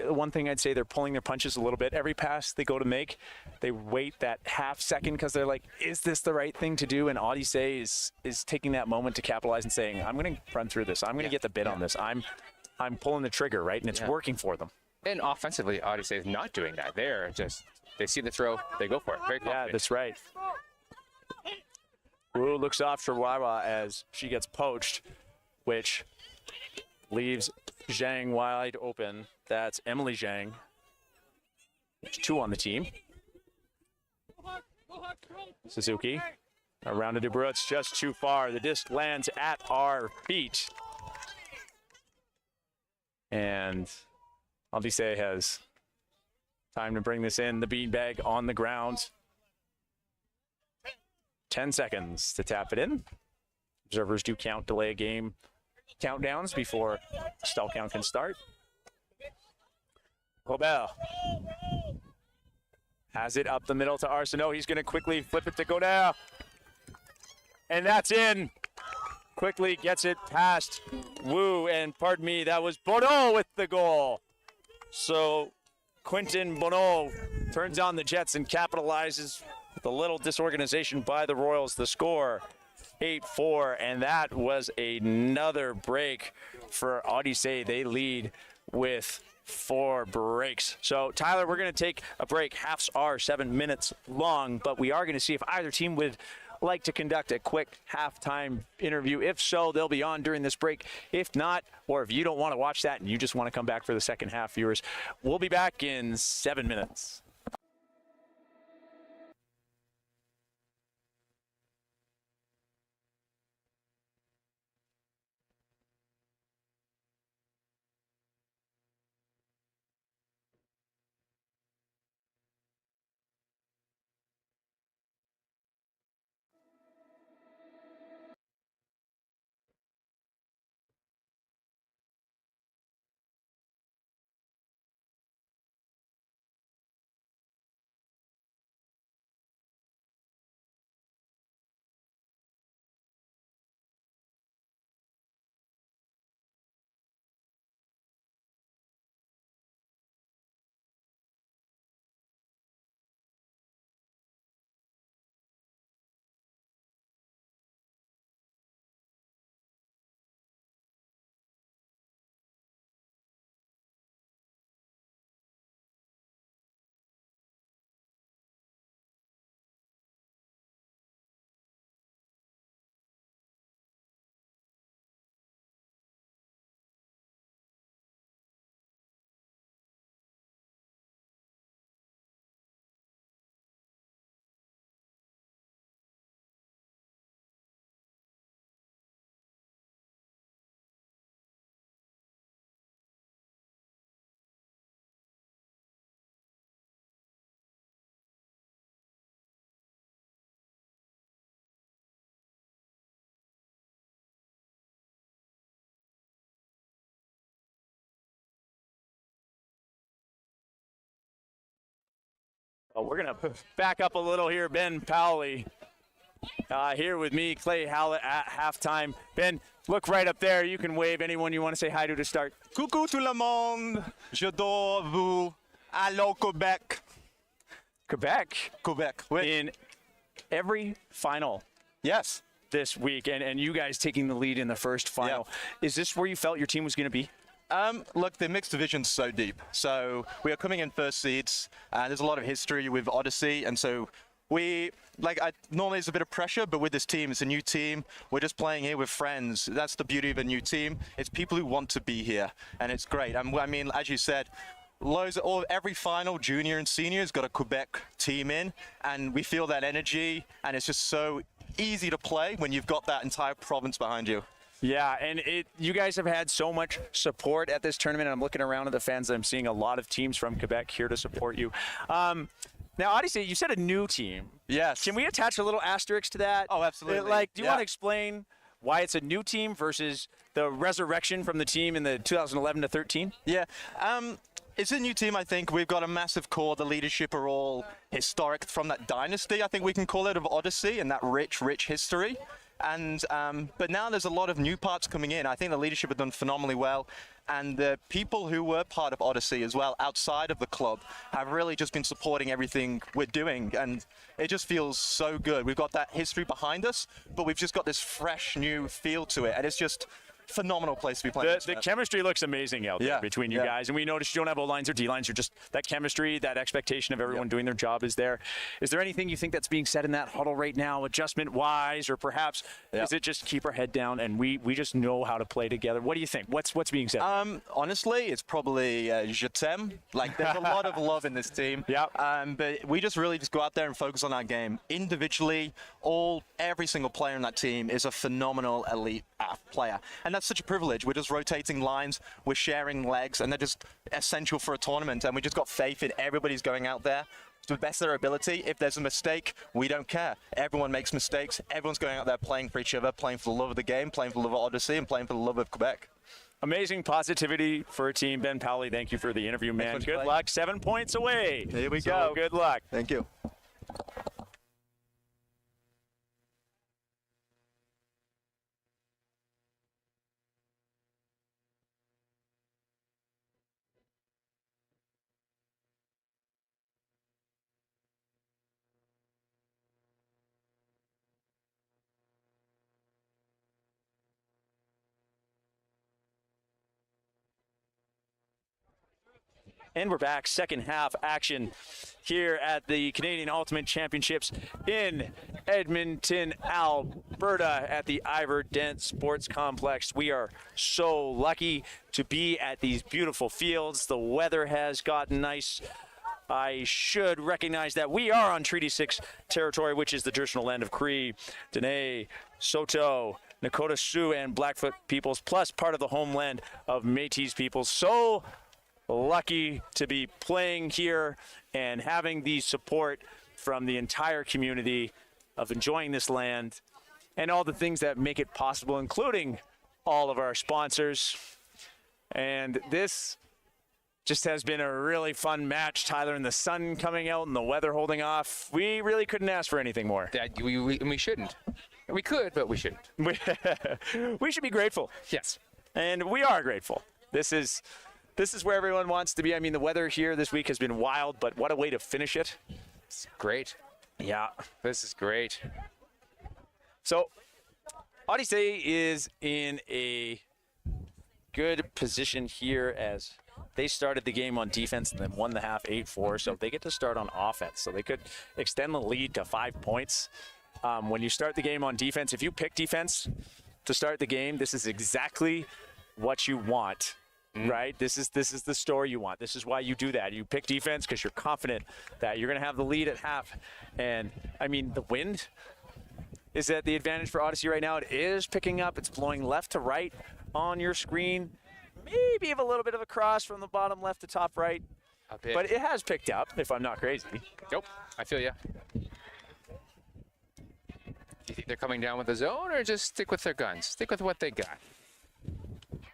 one thing I'd say, they're pulling their punches a little bit. Every pass they go to make, they wait that half second because they're like, is this the right thing to do? And Odysée is taking that moment to capitalize and saying, I'm going to run through this. I'm going to get the bid on this. I'm pulling the trigger, right? And it's working for them.
And offensively, Odysée is not doing that. They're just, they see the throw, they go for it. Very confident.
Yeah, that's right. Wu looks off Shiraiwa as she gets poached, which leaves Zhang wide open. That's Emily Zhang. There's 2 on the team. Suzuki around to DeBrew. It's just too far. The disc lands at our feet. And Odysée has Time to bring this in. The beanbag on the ground. 10 seconds to tap it in. Observers do count delay game countdowns before stall count can start. Robert has it up the middle to Arsenault. He's going to quickly flip it to Godin. And that's in. Quickly gets it past Wu. And pardon me, that was Bonneau with the goal. So Quentin Bonneau turns on the Jets and capitalizes with a little disorganization by the Royals. The score, 8-4. And that was another break for Odysée. They lead with 4 breaks. So, Tyler, we're going to take a break. Halves are 7 minutes long, but we are going to see if either team would like to conduct a quick halftime interview. If so, they'll be on during this break. If not, or if you don't want to watch that and you just want to come back for the second half, viewers, we'll be back in 7 minutes. Well, we're going to back up a little here. Ben Powley here with me, Clay Hallett at halftime. Ben, look right up there. You can wave anyone you want to say hi to start.
Coucou tout le monde. J'adore vous. Allô, Quebec.
Quebec.
Quebec. Oui.
In every final
Yes.
this week, and you guys taking the lead in the first final.
Yeah.
Is this where you felt your team was going to be?
Look, the mixed division's so deep. So we are coming in first seeds. There's a lot of history with Odysée, and so normally it's a bit of pressure, but with this team, it's a new team. We're just playing here with friends. That's the beauty of a new team. It's people who want to be here, and it's great. And I mean, as you said, every final, junior and senior, has got a Quebec team in, and we feel that energy, and it's just so easy to play when you've got that entire province behind you.
Yeah, and you guys have had so much support at this tournament. I'm looking around at the fans. I'm seeing a lot of teams from Quebec here to support you. Now, Odysée, you said a new team.
Yes.
Can we attach a little asterisk to that?
Oh, absolutely.
Do you want to explain why it's a new team versus the resurrection from the team in the 2011 to 13?
Yeah. It's a new team, I think. We've got a massive core. The leadership are all historic from that dynasty, I think we can call it, of Odysée, and that rich, rich history. And but now there's a lot of new parts coming in. I think the leadership have done phenomenally well, and the people who were part of Odysée as well outside of the club have really just been supporting everything we're doing, and it just feels so good. We've got that history behind us, but we've just got this fresh new feel to it, and it's just phenomenal place to be playing.
The chemistry looks amazing out there between you guys, and we noticed you don't have O-lines or D-lines. You're just that chemistry, that expectation of everyone doing their job is there. Is there anything you think that's being said in that huddle right now, adjustment-wise, or perhaps is it just keep our head down and we just know how to play together? What do you think? What's being said?
Honestly, it's probably je t'aime. Like, there's a lot of love in this team.
Yeah.
But we just really just go out there and focus on our game individually. Every single player in that team is a phenomenal elite player, and And that's such a privilege. We're just rotating lines, we're sharing legs, and they're just essential for a tournament. And we just got faith in everybody's going out there to the best of their ability. If there's a mistake, we don't care. Everyone makes mistakes. Everyone's going out there playing for each other, playing for the love of the game, playing for the love of Odysee, and playing for the love of Quebec.
Amazing positivity for a team. Ben Powley, thank you for the interview, man.
Thanks,
Good
Clay.
luck. 7 points away.
Here we
So,
go.
good luck.
Thank you.
And we're back, second half action here at the Canadian Ultimate Championships in Edmonton, Alberta at the Ivor Dent Sports Complex. We are so lucky to be at these beautiful fields. The weather has gotten nice. I should recognize that we are on Treaty 6 territory, which is the traditional land of Cree, Dene, Saulteaux, Nakota Sioux, and Blackfoot peoples, plus part of the homeland of Métis peoples. So lucky to be playing here and having the support from the entire community of enjoying this land and all the things that make it possible, including all of our sponsors. And this just has been a really fun match, Tyler, and the sun coming out and the weather holding off. We really couldn't ask for anything more.
We shouldn't. We could, but we shouldn't.
We should be grateful.
Yes.
And we are grateful. This is where everyone wants to be. I mean, the weather here this week has been wild, but what a way to finish it.
It's great.
Yeah.
This is great.
So, Odysée is in a good position here as they started the game on defense and then won the half 8-4, so they get to start on offense. So they could extend the lead to 5 points. When you start the game on defense, if you pick defense to start the game, this is exactly what you want. Right? This is the story you want. This is why you do that. You pick defense because you're confident that you're going to have the lead at half. And, I mean, the wind is at the advantage for Odysée right now. It is picking up. It's blowing left to right on your screen. Maybe a little bit of a cross from the bottom left to top right.
A bit.
But it has picked up, if I'm not crazy.
Nope. I feel ya. Do you think they're coming down with the zone or just stick with their guns? Stick with what they got.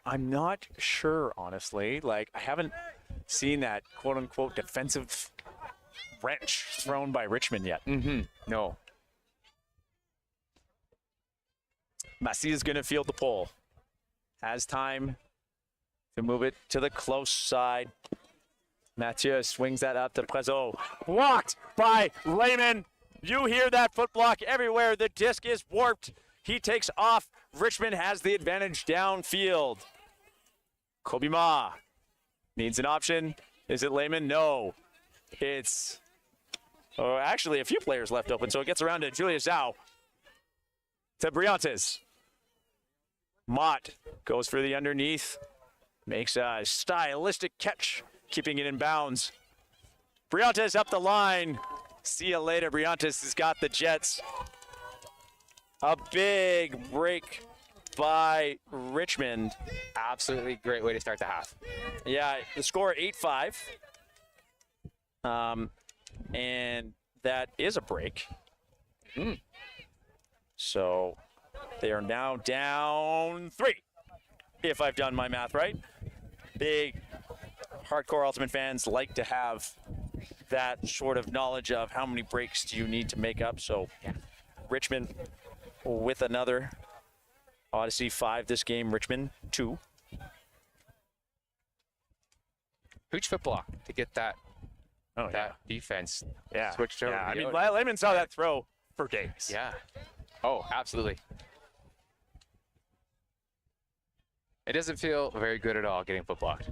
I'm not sure, honestly. Like, I haven't seen that quote-unquote defensive wrench thrown by Richmond yet.
No.
Massey is going to field the pole. Has time to move it to the close side. Mathieu swings that up to Prezot. Blocked by Lehman. You hear that foot block everywhere. The disc is warped. He takes off. Richmond has the advantage downfield. Kobima needs an option. Is it Lehman? No. It's actually a few players left open, so it gets around to Julius Zhao. To Briantes. Mott goes for the underneath. Makes a stylistic catch, keeping it in bounds. Briantes up the line. See you later. Briantes has got the Jets. A big break by Richmond.
Absolutely great way to start the half.
Yeah, the score 8-5. And that is a break. So they are now down 3, if I've done my math right. Big hardcore Ultimate fans like to have that sort of knowledge of how many breaks do you need to make up. So Richmond with another. Odysée 5 this game, Richmond 2.
Huge foot block to get that defense switched over.
Yeah, I
to
mean,
Odysée.
Lehman saw that throw for days.
Yeah. Oh, absolutely. It doesn't feel very good at all getting foot blocked.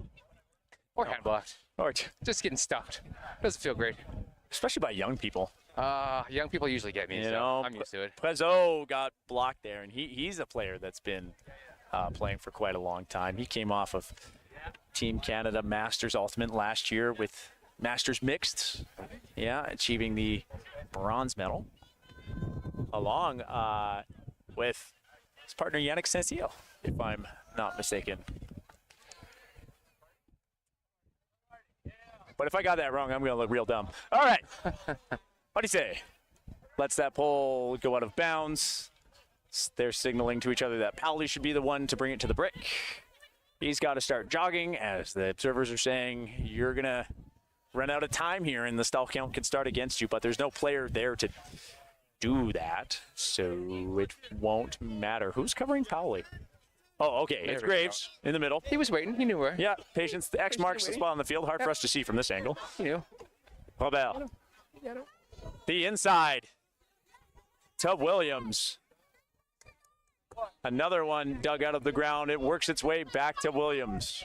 Or hand blocked.
Or
Just getting stuffed. Doesn't feel great.
especially by young people.
Young people usually get me,
You
so
know,
I'm used to it.
Prezot got blocked there, and he's a player that's been playing for quite a long time. He came off of Team Canada Masters Ultimate last year with Masters Mixed, achieving the bronze medal, along with his partner Yannick Saint-Ciel, if I'm not mistaken. But if I got that wrong, I'm going to look real dumb. All right. What do you say? Lets that pole go out of bounds. They're signaling to each other that Pauli should be the one to bring it to the brick. He's got to start jogging, as the observers are saying, you're going to run out of time here and the stall count can start against you, but there's no player there to do that, so it won't matter. Who's covering Pauli? Oh, okay. It's Graves in the middle.
He was waiting. He knew where.
Yeah, patience. The X marks the spot on the field. Hard for us to see from this angle.
He knew.
Robel. The inside. To Williams. Another one dug out of the ground. It works its way back to Williams.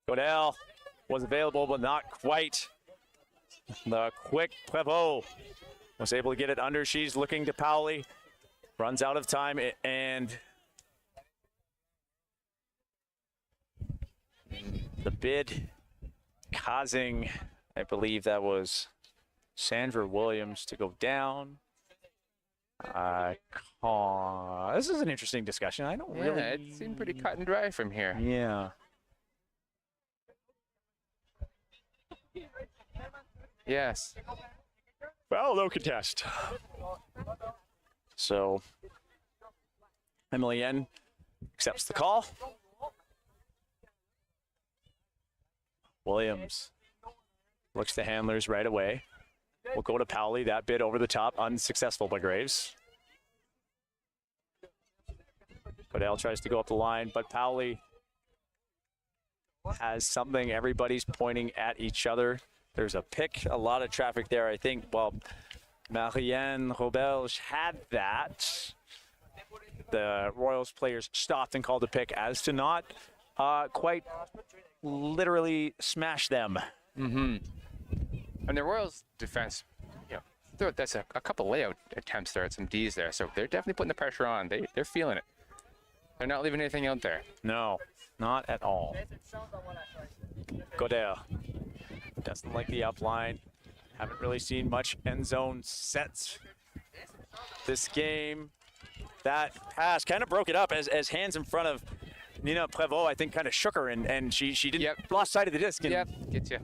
Godel was available, but not quite. The quick Prévost was able to get it under. She's looking to Pauli. Runs out of time, and the bid causing, I believe that was Sandra Williams to go down. This is an interesting discussion. I don't really.
It seemed pretty cut and dry from here.
Yeah.
Yes.
Well, no contest. So, Emily N accepts the call. Williams looks to handlers right away. We'll go to Pauli. That bid over the top, unsuccessful by Graves. Godel tries to go up the line, but Pauli has something. Everybody's pointing at each other. There's a pick, a lot of traffic there, I think. Well, Marianne Robelge had that. The Royals players stopped and called a pick as to not quite literally smash them.
Mm-hmm. And the Royals defense, that's a couple layout attempts there at some Ds there. So they're definitely putting the pressure on. They're feeling it. They're not leaving anything out there.
No, not at all. Godel doesn't like the upline. Haven't really seen much end zone sets this game. That pass kind of broke it up as hands in front of Nina Prévost, I think, kind of shook her, and she didn't lost sight of the disc. And
gets you.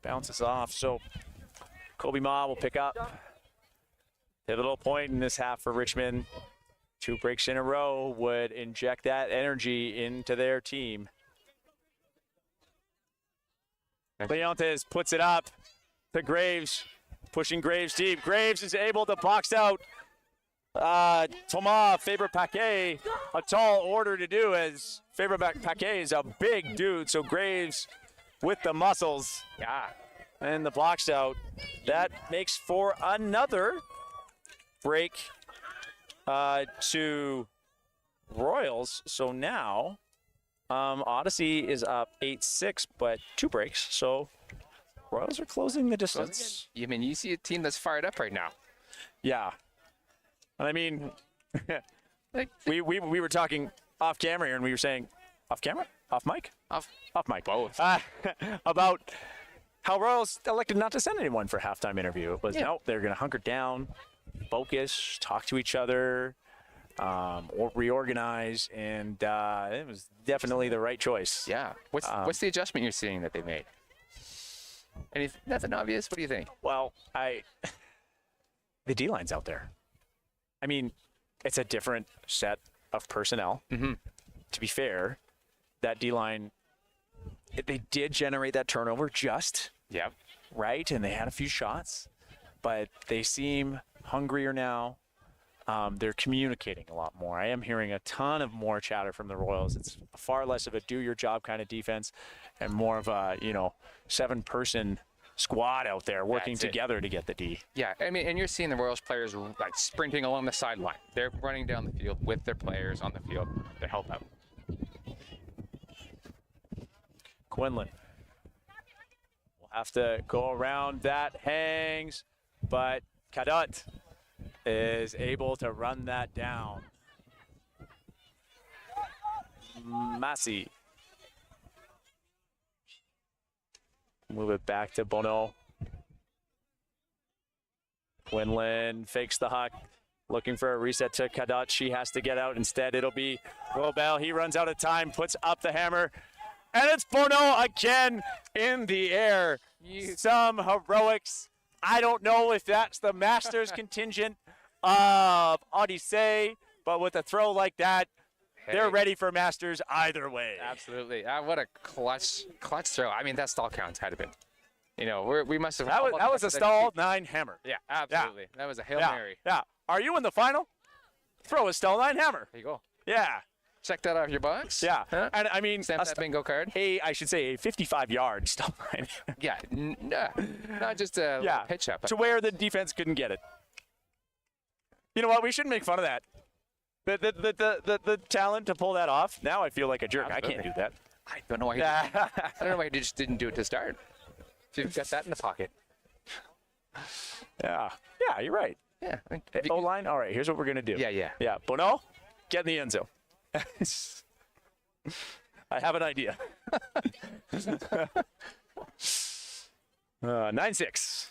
Bounces off. So Kobe Ma will pick up. Pivotal point in this half for Richmond. 2 breaks in a row would inject that energy into their team. Leontes puts it up to Graves, pushing Graves deep. Graves is able to box out Thomas Fabre-Paquet. A tall order to do, as Fabre-Paquet is a big dude, so Graves with the muscles.
Yeah.
And the box out. That makes for another break to Royals. So now Odysée is up 8-6, but 2 breaks. So Royals are closing the distance.
I mean, you see a team that's fired up right now.
Yeah. And I mean, we were talking off camera here, and we were saying, off camera? Off mic?
Off
mic.
Both.
About how Royals elected not to send anyone for a halftime interview. It was, no, they're going to hunker down, focus, talk to each other, or reorganize, and it was definitely the right choice.
Yeah. What's the adjustment you're seeing that they made? Nothing obvious? What do you think?
Well, the D-line's out there. I mean, it's a different set of personnel.
Mm-hmm.
To be fair, that D-line, they did generate that turnover just.
Yeah.
Right? And they had a few shots, but they seem hungrier now. They're communicating a lot more. I am hearing a ton of more chatter from the Royals. It's far less of a do-your-job kind of defense and more of a, 7-person squad out there working together to get the D.
Yeah, I mean, and you're seeing the Royals players like sprinting along the sideline. They're running down the field with their players on the field to help out.
Quinlan will have to go around. That hangs, but Cadot is able to run that down. Massey. Move it back to Bono. Quinlan fakes the huck, looking for a reset to Kadot. She has to get out. Instead, it'll be Robel. He runs out of time, puts up the hammer. And it's Bono again in the air. Some heroics. I don't know if that's the Masters contingent of Odysée, but with a throw like that, they're ready for Masters either way.
Absolutely. What a clutch throw. I mean, that stall counts had to been. You know, we must have.
That was a stall 9 hammer.
Yeah, absolutely. That was a Hail
Yeah.
Mary.
Yeah. Are you in the final? Throw a stall 9 hammer.
There you go.
Yeah.
Check that off your box.
Yeah.
Huh?
And I mean,
Stamp that bingo card.
I should say a 55-yard stall 9.
Yeah. Not just a little pitch up.
To where the defense couldn't get it. You know what? We shouldn't make fun of that. The talent to pull that off. Now I feel like a jerk.
Absolutely.
I can't do that.
I don't know why he I don't know why he just didn't do it to start. If you've got that in the pocket.
Yeah. Yeah, you're right.
Yeah. I mean,
O-line? All right, here's what we're going to do.
Yeah.
Yeah. Bono, get in the end zone. I have an idea. 9-6.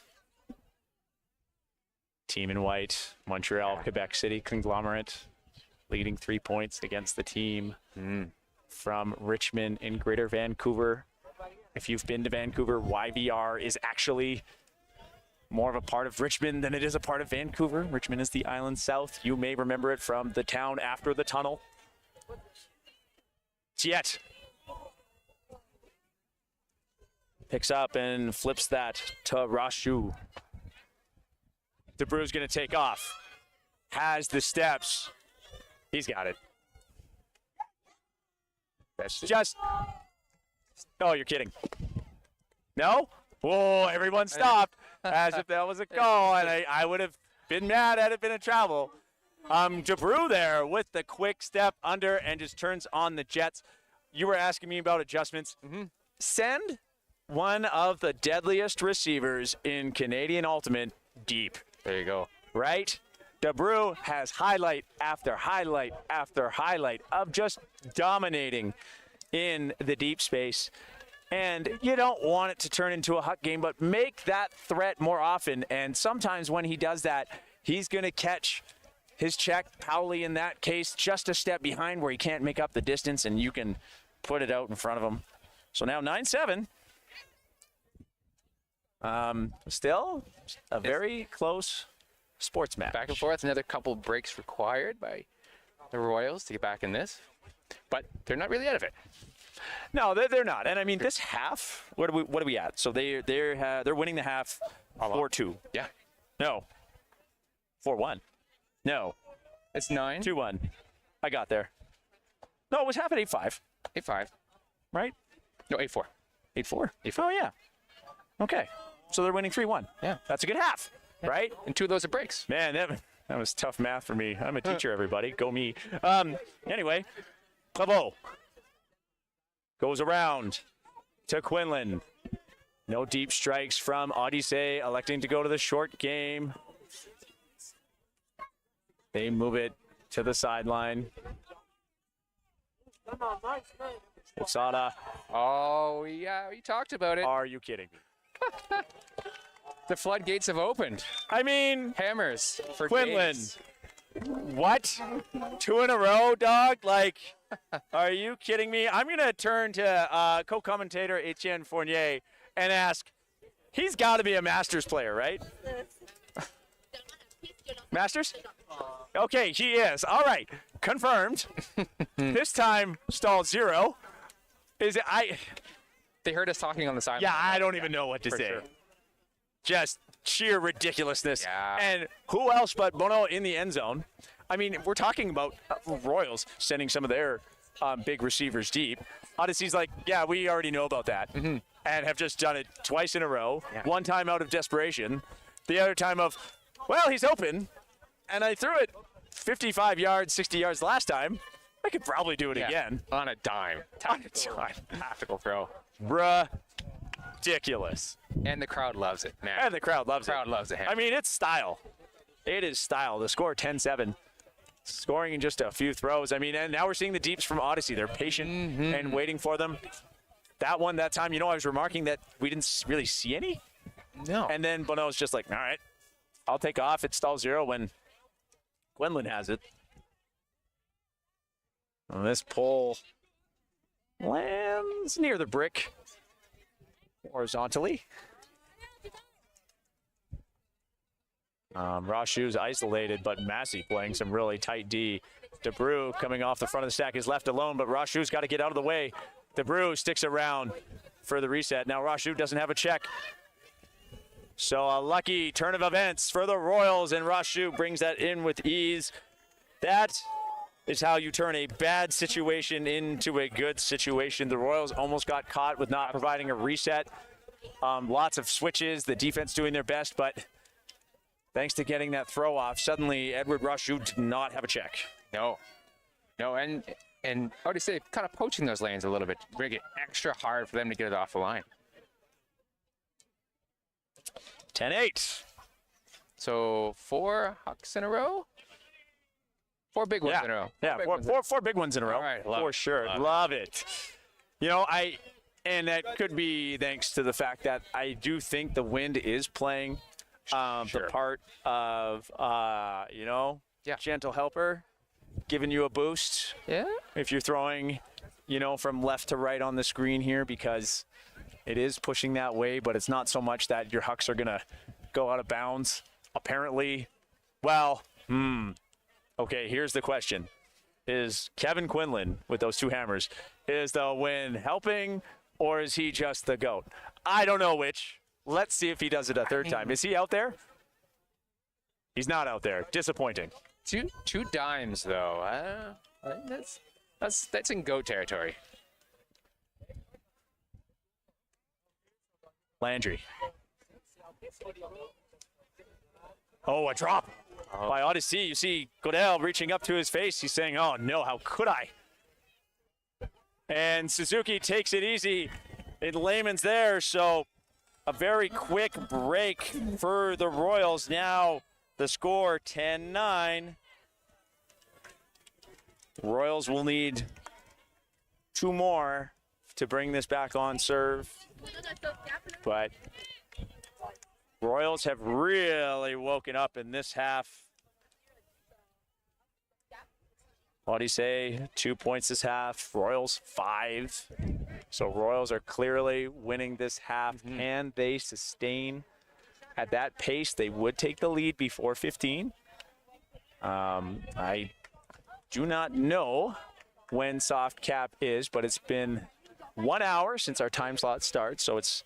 Team in white, Montreal, Quebec City conglomerate, leading 3 points against the team from Richmond in Greater Vancouver. If you've been to Vancouver, YVR is actually more of a part of Richmond than it is a part of Vancouver. Richmond is the island south. You may remember it from the town after the tunnel. Tiet picks up and flips that to Rashu. DeBrew's going to take off. Has the steps. He's got it. That's just... Oh, you're kidding. No? Whoa, everyone stopped as if that was a goal, and I would have been mad had it been a travel. DeBrew there with the quick step under and just turns on the Jets. You were asking me about adjustments. Send one of the deadliest receivers in Canadian Ultimate deep.
there you go.
Right? DeBrew has highlight after highlight after highlight of just dominating in the deep space. And you don't want it to turn into a Huck game, but make that threat more often. And sometimes when he does that, he's going to catch his check. Powley, in that case, just a step behind where he can't make up the distance, and you can put it out in front of him. So now 9-7. Still a very close sports match.
Back and forth. Another couple breaks required by the Royals to get back in this. But they're not really out of it.
No, they're not. And I mean, this half, what are we at? So they're winning the half 4-2.
Yeah.
No. 4-1. No.
It's 9.
2-1. I got there. No, it was half at 8-5.
8-5.
Right?
No, 8-4.
8-4.
8-4.
Oh, yeah. Okay. So they're winning 3-1.
Yeah.
That's a good half, right?
And 2 of those are breaks.
Man, that was tough math for me. I'm a teacher, everybody. Go me. Anyway, Claveau goes around to Quinlan. No deep strikes from Odysée, electing to go to the short game. They move it to the sideline. Osada.
Oh, yeah, we talked about it.
Are you kidding me?
The floodgates have opened.
I mean,
Hammers for
Quinlan.
days.
What? 2 in a row, dog? Like, are you kidding me? I'm going to turn to co-commentator Etienne Fournier and ask, he's got to be a Masters player, right? Masters? Okay, he is. All right. Confirmed. This time, stalled 0.
They heard us talking on the sideline.
Yeah, I don't even know what to
For
say.
sure.
Just sheer ridiculousness.
Yeah.
And who else but Bono in the end zone? I mean, we're talking about Royals sending some of their big receivers deep. Odyssey's like, yeah, we already know about that. And have just done it twice in a row.
Yeah.
One time out of desperation. The other time of, well, he's open. And I threw it 55 yards, 60 yards last time. I could probably do it
Yeah.
again.
On a dime. Tactical throw.
Ridiculous.
And the crowd loves it, man.
And the crowd loves
Crowd
it.
loves it.
I mean, it's style. It is style. The score 10-7. Scoring in just a few throws. I mean, and now we're seeing the deeps from Odysée. They're patient and waiting for them. That time, I was remarking that we didn't really see any.
No.
And then Bono's just like, all right, I'll take off. It's stall 0 when Quinlan has it. Well, this pole lands near the brick horizontally. Rashu's isolated, but Massey playing some really tight D. DeBrew coming off the front of the stack is left alone, but Rashu's got to get out of the way. DeBrew sticks around for the reset. Now Rashu doesn't have a check. So a lucky turn of events for the Royals, and Rashu brings that in with ease. That is how you turn a bad situation into a good situation. The Royals almost got caught with not providing a reset. Lots of switches, the defense doing their best, but thanks to getting that throw off, suddenly Edward Rashu did not have a check.
No, and Odysée kind of poaching those lanes a little bit, make it extra hard for them to get it off the line.
10-8.
So 4 hucks in a row? 4 big ones in a row.
Yeah, four big ones in a row.
All right,
for sure. Love it. You know, and that could be thanks to the fact that I do think the wind is playing the part of, gentle helper, giving you a boost.
Yeah.
If you're throwing, from left to right on the screen here, because it is pushing that way, but it's not so much that your hucks are going to go out of bounds. Apparently, okay, here's the question. Is Kevin Quinlan, with those 2 hammers, is the wind helping, or is he just the GOAT? I don't know which. Let's see if he does it a third time. Is he out there? He's not out there. Disappointing.
Two dimes, though. That's in GOAT territory.
Landry. Oh, a drop by Odysée. You see Godel reaching up to his face. He's saying, oh, no, how could I? And Suzuki takes it easy. And Lehman's there, so a very quick break for the Royals. Now the score 10-9. Royals will need 2 more to bring this back on serve. But Royals have really woken up in this half. Odysée, 2 points this half. Royals, 5. So Royals are clearly winning this half. Can they sustain at that pace? They would take the lead before 15. I do not know when soft cap is, but it's been 1 hour since our time slot starts, so it's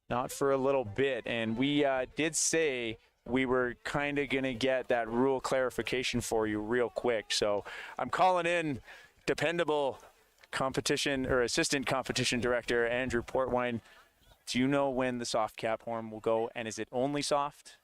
not for a little bit. And we did say we were kind of going to get that rule clarification for you real quick. So I'm calling in dependable competition or assistant competition director Andrew Portwine. Do you know when the soft cap horn will go, and is it only soft?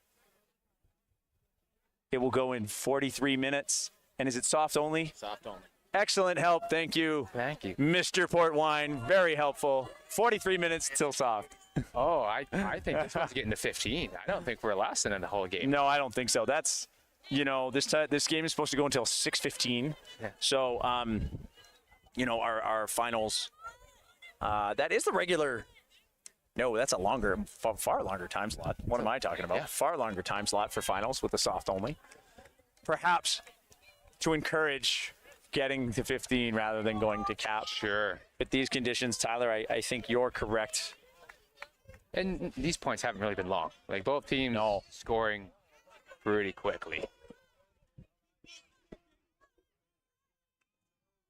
It will go in 43 minutes. And is it soft only?
Soft only.
Excellent help. Thank you.
Thank you.
Mr. Portwine. Very helpful. 43 minutes till soft.
Oh, I think this one's getting to 15. I don't think we're lasting in the whole game.
No, I don't think so. That's, this game is supposed to go until 6:15.
Yeah.
So, our finals, that is the regular. No, that's a longer, far longer time slot. What am I talking about?
Yeah.
Far longer time slot for finals with the soft only. Perhaps to encourage getting to 15 rather than going to cap.
Sure.
With these conditions, Tyler, I think you're correct.
And these points haven't really been long. Like both teams scoring pretty quickly.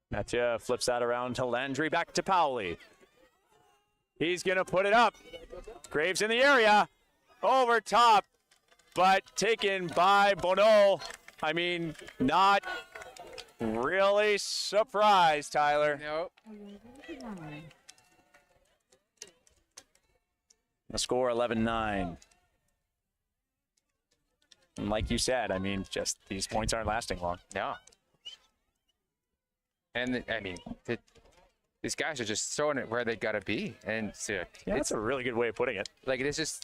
Mattia flips that around to Landry, back to Powley. He's going to put it up. Graves in the area. Over top, but taken by Bonneau. I mean, not really surprised, Tyler.
Nope.
The score 11-9. And like you said, I mean, just these points aren't lasting long.
No. And these guys are just throwing it where they gotta be, and
That's a really good way of putting it.
Like it's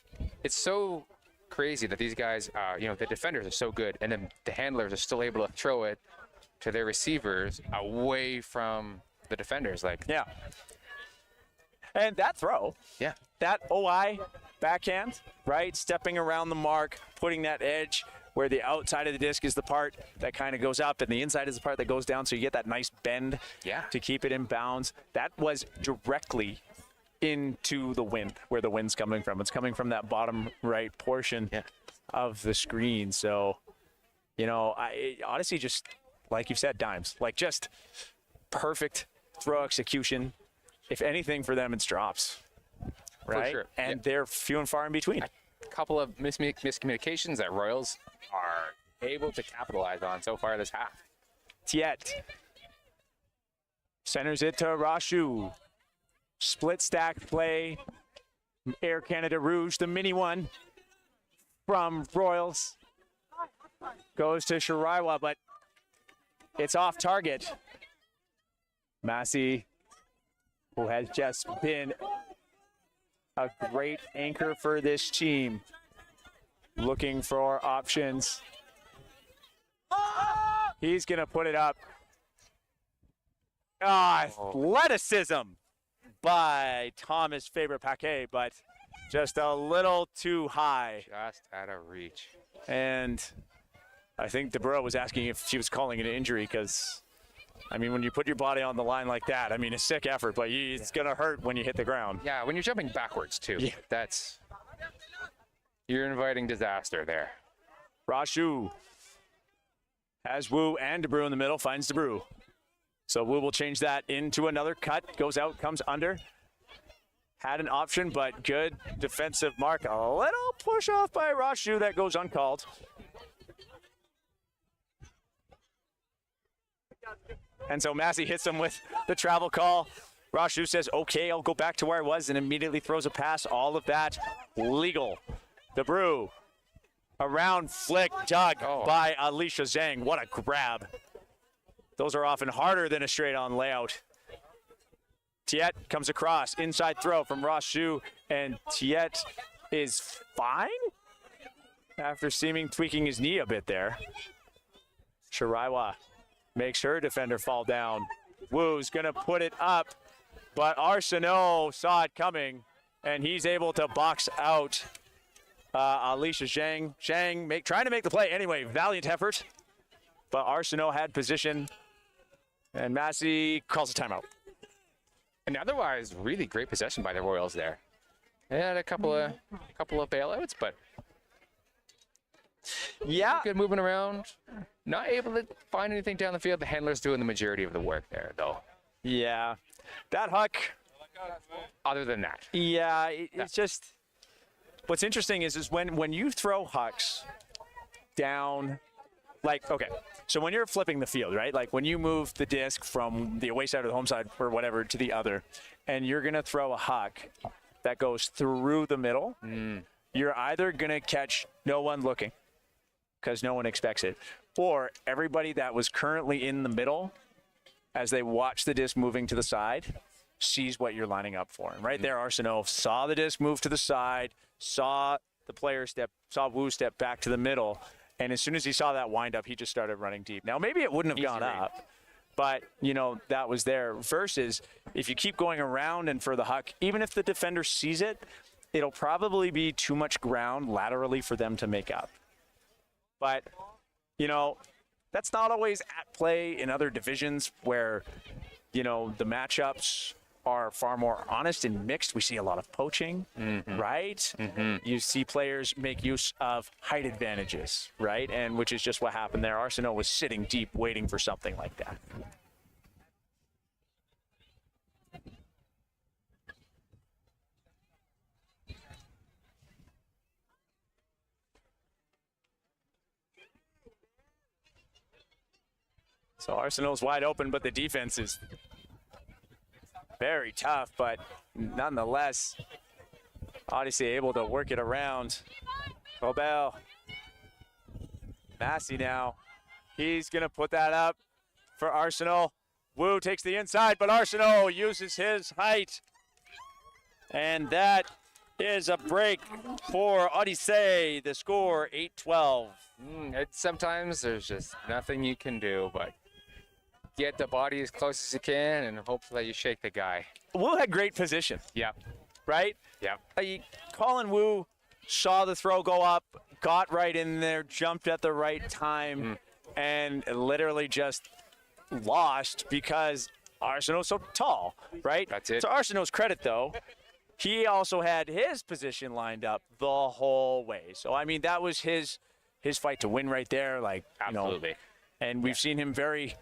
so crazy that these guys, the defenders are so good, and then the handlers are still able to throw it to their receivers away from the defenders.
Yeah. And that throw.
Yeah.
That OI backhand, right? Stepping around the mark, putting that edge where the outside of the disc is the part that kind of goes up and the inside is the part that goes down, so you get that nice bend to keep it in bounds. That was directly into the wind, where the wind's coming from. It's coming from that bottom right portion of the screen. So, Odysée just, like you've said, dimes. Like, just perfect throw execution. If anything, for them, it's drops. Right?
For sure.
And they're few and far in between.
A couple of miscommunications that Royals are able to capitalize on so far this half.
Tiet centers it to Rashu. Split stack play. Air Canada Rouge, the mini one from Royals. Goes to Shiraiwa, but it's off target. Massey, who has just been a great anchor for this team, looking for options. He's going to put it up. Athleticism by Thomas Faber-Paquet, but just a little too high.
Just out of reach.
And I think DeBro was asking if she was calling it an injury, because, I mean, when you put your body on the line like that, I mean, a sick effort, but it's going to hurt when you hit the ground.
Yeah, when you're jumping backwards, too. Yeah. You're inviting disaster there.
Rashu has Wu and DeBrew in the middle, finds DeBrew. So Wu will change that into another cut, goes out, comes under. Had an option, but good defensive mark. A little push off by Rashu that goes uncalled. And so Massey hits him with the travel call. Rashu says, okay, I'll go back to where I was, and immediately throws a pass. All of that legal. DeBrew, around flick dug by Alicia Zhang. What a grab. Those are often harder than a straight-on layout. Tiet comes across, inside throw from Rashu, and Tiet is fine after seeming tweaking his knee a bit there. Shiraiwa makes her defender fall down. Wu's gonna put it up, but Arsenault saw it coming, and he's able to box out Alicia Zhang. Zhang trying to make the play anyway. Valiant effort, but Arsenault had position, and Massey calls a timeout.
And otherwise, really great possession by the Royals there. They had a couple of bailouts, but good moving around. Not able to find anything down the field. The handler's doing the majority of the work there, though.
Yeah, that huck.
Other than that.
Yeah, it's just, what's interesting is when you throw hucks down, like, okay, so when you're flipping the field, right? Like when you move the disc from the away side or the home side or whatever to the other, and you're going to throw a huck that goes through the middle, you're either going to catch no one looking because no one expects it, or everybody that was currently in the middle as they watch the disc moving to the side sees what you're lining up for. And right there, Arsenault saw the disc move to the side, saw Wu step back to the middle, and as soon as he saw that wind up, he just started running deep. Now, maybe it wouldn't have gone up, but, that was there. Versus if you keep going around and for the huck, even if the defender sees it, it'll probably be too much ground laterally for them to make up. But, that's not always at play in other divisions where, the matchups are far more honest. In mixed, we see a lot of poaching, right? You see players make use of height advantages, right? And which is just what happened there. Arsenault was sitting deep waiting for something like that. So Arsenault's wide open, but the defense is very tough, but nonetheless, Odysée able to work it around. Robel. Massey now. He's going to put that up for Arsenault. Wu takes the inside, but Arsenault uses his height. And that is a break for Odysée. The score, 8-12.
Sometimes there's just nothing you can do, but get the body as close as you can and hopefully you shake the guy.
Wu had great position.
Yep.
Right?
Yep.
Colin Wu saw the throw go up, got right in there, jumped at the right time, and literally just lost because Arsenault's so tall, right?
That's it.
To Arsenault's credit, though, he also had his position lined up the whole way. So, I mean, that was his fight to win right there. Like,
Absolutely.
And we've seen him very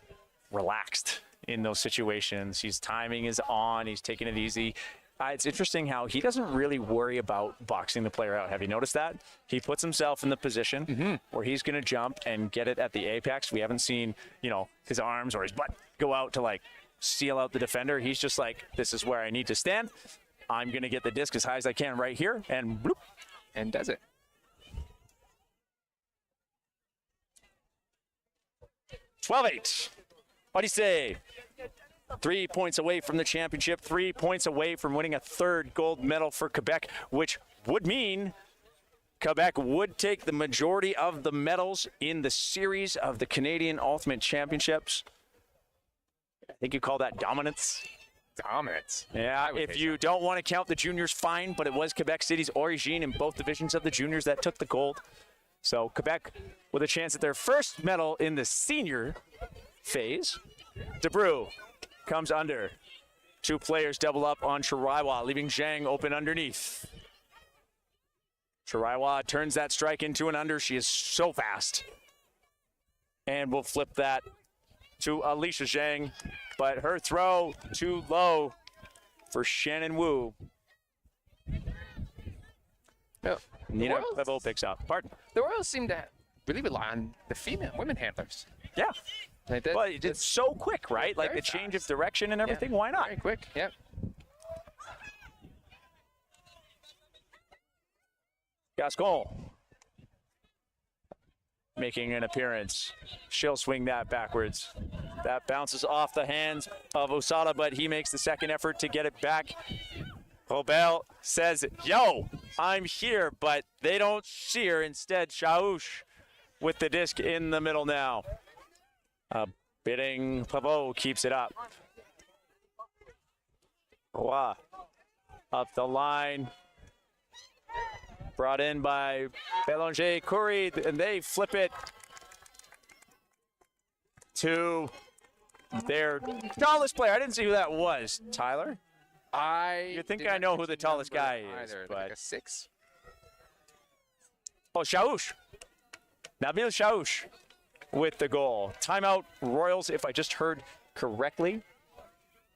relaxed in those situations. His timing is on. He's taking it easy. It's interesting how he doesn't really worry about boxing the player out. Have you noticed that? He puts himself in the position where he's going to jump and get it at the apex. We haven't seen, his arms or his butt go out to, like, seal out the defender. He's just like, this is where I need to stand. I'm going to get the disc as high as I can right here, and bloop.
And does it.
12-8. Odysée, 3 points away from the championship, 3 points away from winning a third gold medal for Quebec, which would mean Quebec would take the majority of the medals in the series of the Canadian Ultimate Championships. I think you call that dominance.
Dominance.
Yeah, if you don't want to count the juniors, fine, but it was Quebec City's origin in both divisions of the juniors that took the gold. So Quebec with a chance at their first medal in the senior phase. DeBrew comes under. Two players double up on Chiraiwa, leaving Zhang open underneath. Chiraiwa turns that strike into an under. She is so fast. And we'll flip that to Alicia Zhang, but her throw too low for Shannon Wu.
No.
Nina Pevot picks up. Pardon?
The Royals seem to really rely on the women handlers.
Yeah.
Like that,
But it's so quick, right? Like
very
the change of
fast.
direction and everything. Why not?
Very quick, yep.
Gascon making an appearance. She'll swing that backwards. That bounces off the hands of Osada, but he makes the second effort to get it back. Robel says, yo, I'm here, but they don't see her. Instead, Chaouche with the disc in the middle now. Bidding Pavot keeps it up. Roy up the line. Brought in by Belanger Curry, and they flip it to their tallest player. I didn't see who that was, Tyler. You think
did
I
not
know
catch
who the
the
tallest
number
guy is,
either,
but
like a 6.
oh, Chaouche. Nabil Chaouche with the goal. Timeout Royals, if I just heard correctly.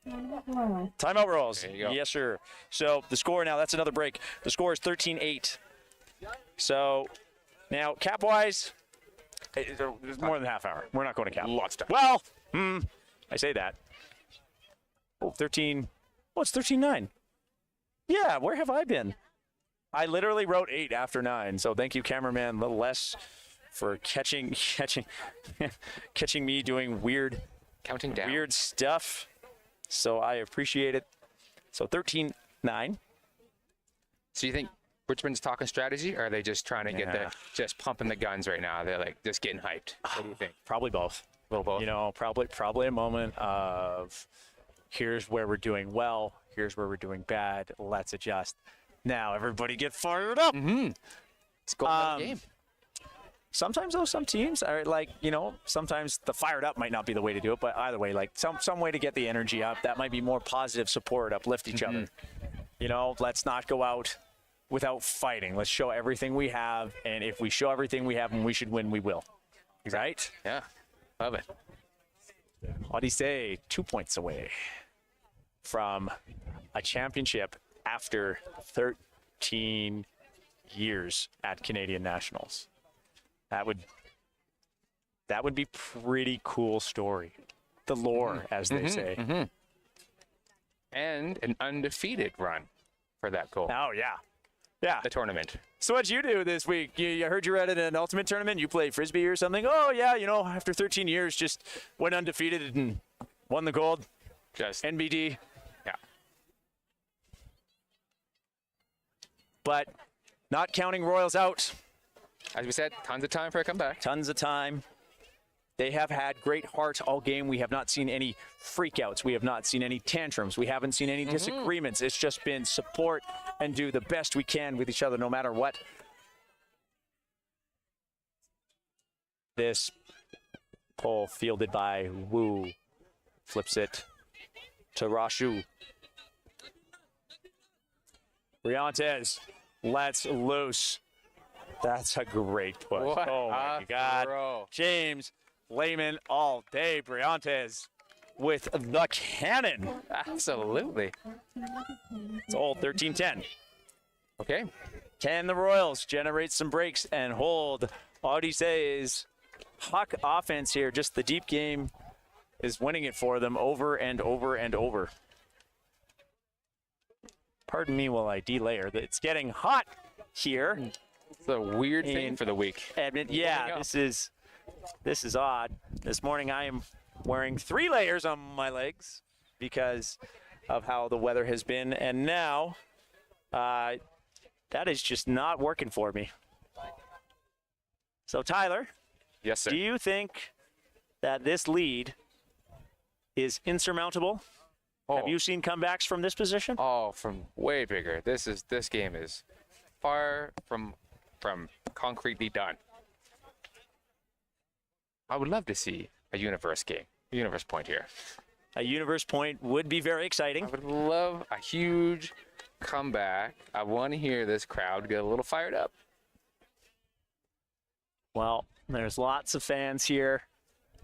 Timeout Royals.
There you go.
Yes, sir. So the score now, that's another break. The score is 13-8. So now cap-wise, it's more than a half hour. We're not going to cap.
Lots of time.
Well, I say that. Oh, 13. Oh, it's 13-9. Yeah, where have I been? I literally wrote 8 after 9. So thank you, cameraman, a little less for catching me doing weird
Counting down.
weird stuff. So I appreciate it. So 13-9.
So you think Richmond's talking strategy, or are they just trying to get just pumping the guns right now? They're like just getting hyped. What do you think?
Probably both.
A little both.
You know, probably a moment of here's where we're doing well, here's where we're doing bad, let's adjust. Now everybody get fired up.
It's going to the game.
Sometimes though, some teams are like, sometimes the fired up might not be the way to do it, but either way, like some way to get the energy up, that might be more positive support, uplift each other. Let's not go out without fighting. Let's show everything we have, and if we show everything we have and we should win, we will. Right?
Yeah. Love it.
Odysée 2 points away from a championship after 13 years at Canadian Nationals. That would be pretty cool story. The lore, as they say.
And an undefeated run for that goal.
Oh, yeah. Yeah.
The tournament.
So what'd you do this week? I heard you were at an ultimate tournament. You played Frisbee or something. Oh, yeah, after 13 years, just went undefeated and won the gold.
Just
NBD.
yeah.
But not counting Royals out.
As we said, tons of time for a comeback.
Tons of time. They have had great heart all game. We have not seen any freakouts. We have not seen any tantrums. We haven't seen any disagreements. It's just been support and do the best we can with each other no matter what. this pull fielded by Wu. Flips it to Rashu. Briantes lets loose. That's a great push.
What
Oh my
a
God.
throw.
James Lehman all day. Briantes with the cannon.
Absolutely.
It's all 13-10.
Okay.
Can the Royals generate some breaks and hold Odysee's puck offense here? Just the deep game is winning it for them over and over and over. Pardon me while I delayer. It's getting hot here.
It's a weird thing for the week.
Edmonton. Yeah, this is odd. This morning I am wearing 3 layers on my legs because of how the weather has been, and now that is just not working for me. So Tyler,
Yes, sir.
do you think that this lead is insurmountable? Have you seen comebacks from this position?
Oh, from way bigger. This game is far from concretely done. I would love to see a universe point here.
A universe point would be very
I
exciting.
would love a huge comeback. I want to hear this crowd get a little fired up.
Well, there's lots of fans here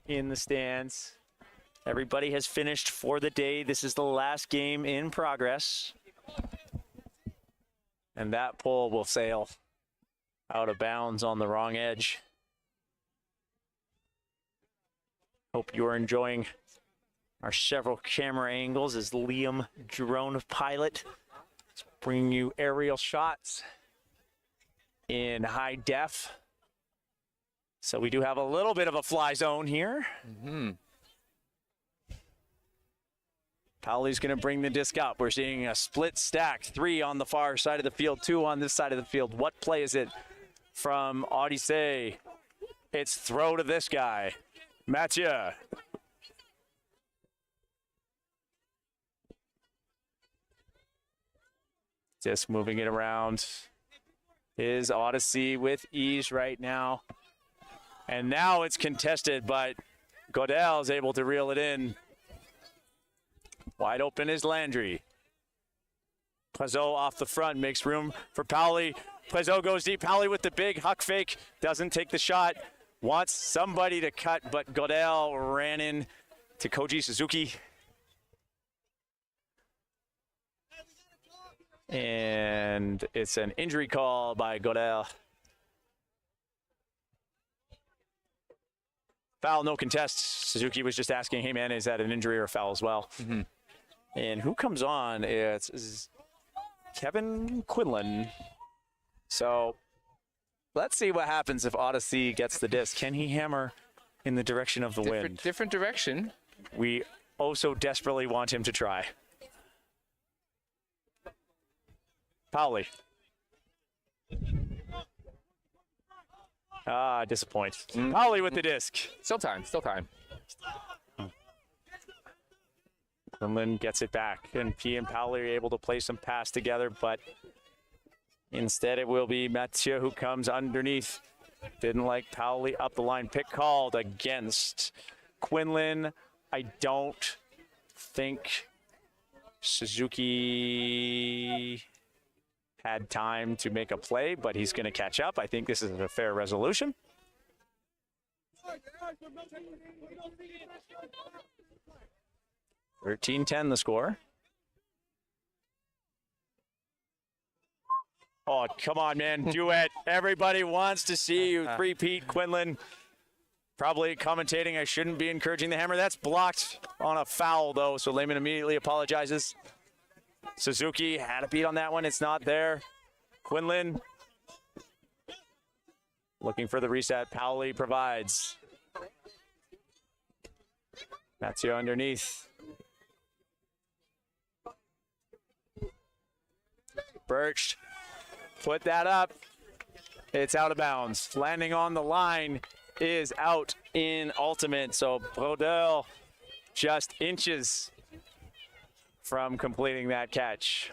in the stands. Everybody has finished for the day. This is the last game in progress. And that pole will sail out of bounds on the wrong edge. Hope you're enjoying our several camera angles as Liam, drone pilot, is bringing you aerial shots in high def. So we do have a little bit of a fly zone here. Powley's going to bring the disc up. We're seeing a split stack. 3 on the far side of the field, 2 on this side of the field. What play is it from Odysée? It's throw to this guy, Mathieu. Just moving it around is Odysée with ease right now. And now it's contested, but Godel is able to reel it in. Wide open is Landry. Prezot off the front, makes room for Powley. Prezot goes deep. Powley with the big huck fake, doesn't take the shot. Wants somebody to cut, but Godel ran in to Koji Suzuki. And it's an injury call by Godel. Foul, no contest. Suzuki was just asking, hey man, is that an injury or a foul as well? And who comes on? It's Kevin Quinlan. So let's see what happens if Odysée gets the disc. Can he hammer in the direction of the wind?
Different direction.
We oh so desperately want him to try. Powley. Disappoint. Powley with the disc.
Still time.
Quinlan gets it back, and P and Powley are able to play some pass together, but instead it will be Mathieu who comes underneath. Didn't like Powley up the line. Pick called against Quinlan. I don't think Suzuki had time to make a play, but he's going to catch up. I think this is a fair resolution. (13-10) the score. Oh, come on, man. Do it. Everybody wants to see you three-peat, Quinlan. Probably commentating, I shouldn't be encouraging the hammer. That's blocked on a foul, though, so Lehman immediately apologizes. Suzuki had a beat on that one. It's not there. Quinlan looking for the reset. Powley provides. Mathieu underneath. Birch put that up. It's out of bounds. Landing on the line is out in ultimate. So Brodel just inches from completing that catch.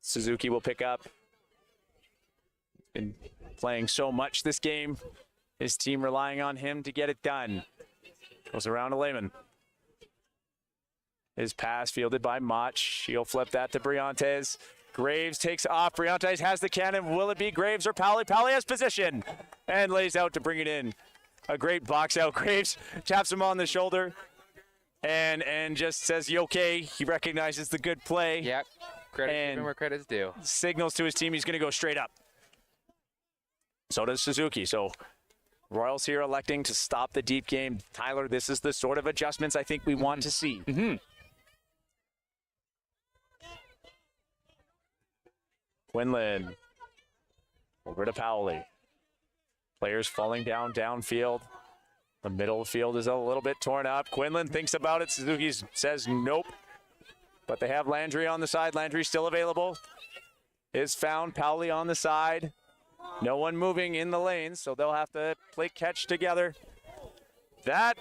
Suzuki will pick up. Been playing so much this game. His team relying on him to get it done. Goes around to Lehman. His pass fielded by Mach. He'll flip that to Briantes. Graves takes off. Briantes has the cannon. Will it be Graves or Powley? Powley has position and lays out to bring it in. A great box out. Graves taps him on the shoulder and just says, "You okay?" He recognizes the good play.
Yep. Credit given where credit's due.
Signals to his team he's going to go straight up. So does Suzuki. So Royals here electing to stop the deep game. Tyler, this is the sort of adjustments I think we want to see. Quinlan over to Powley. Players falling downfield. The middle of the field is a little bit torn up. Quinlan thinks about it. Suzuki says nope. But they have Landry on the side. Landry still available. Is found. Powley on the side. No one moving in the lanes, so they'll have to play catch together. That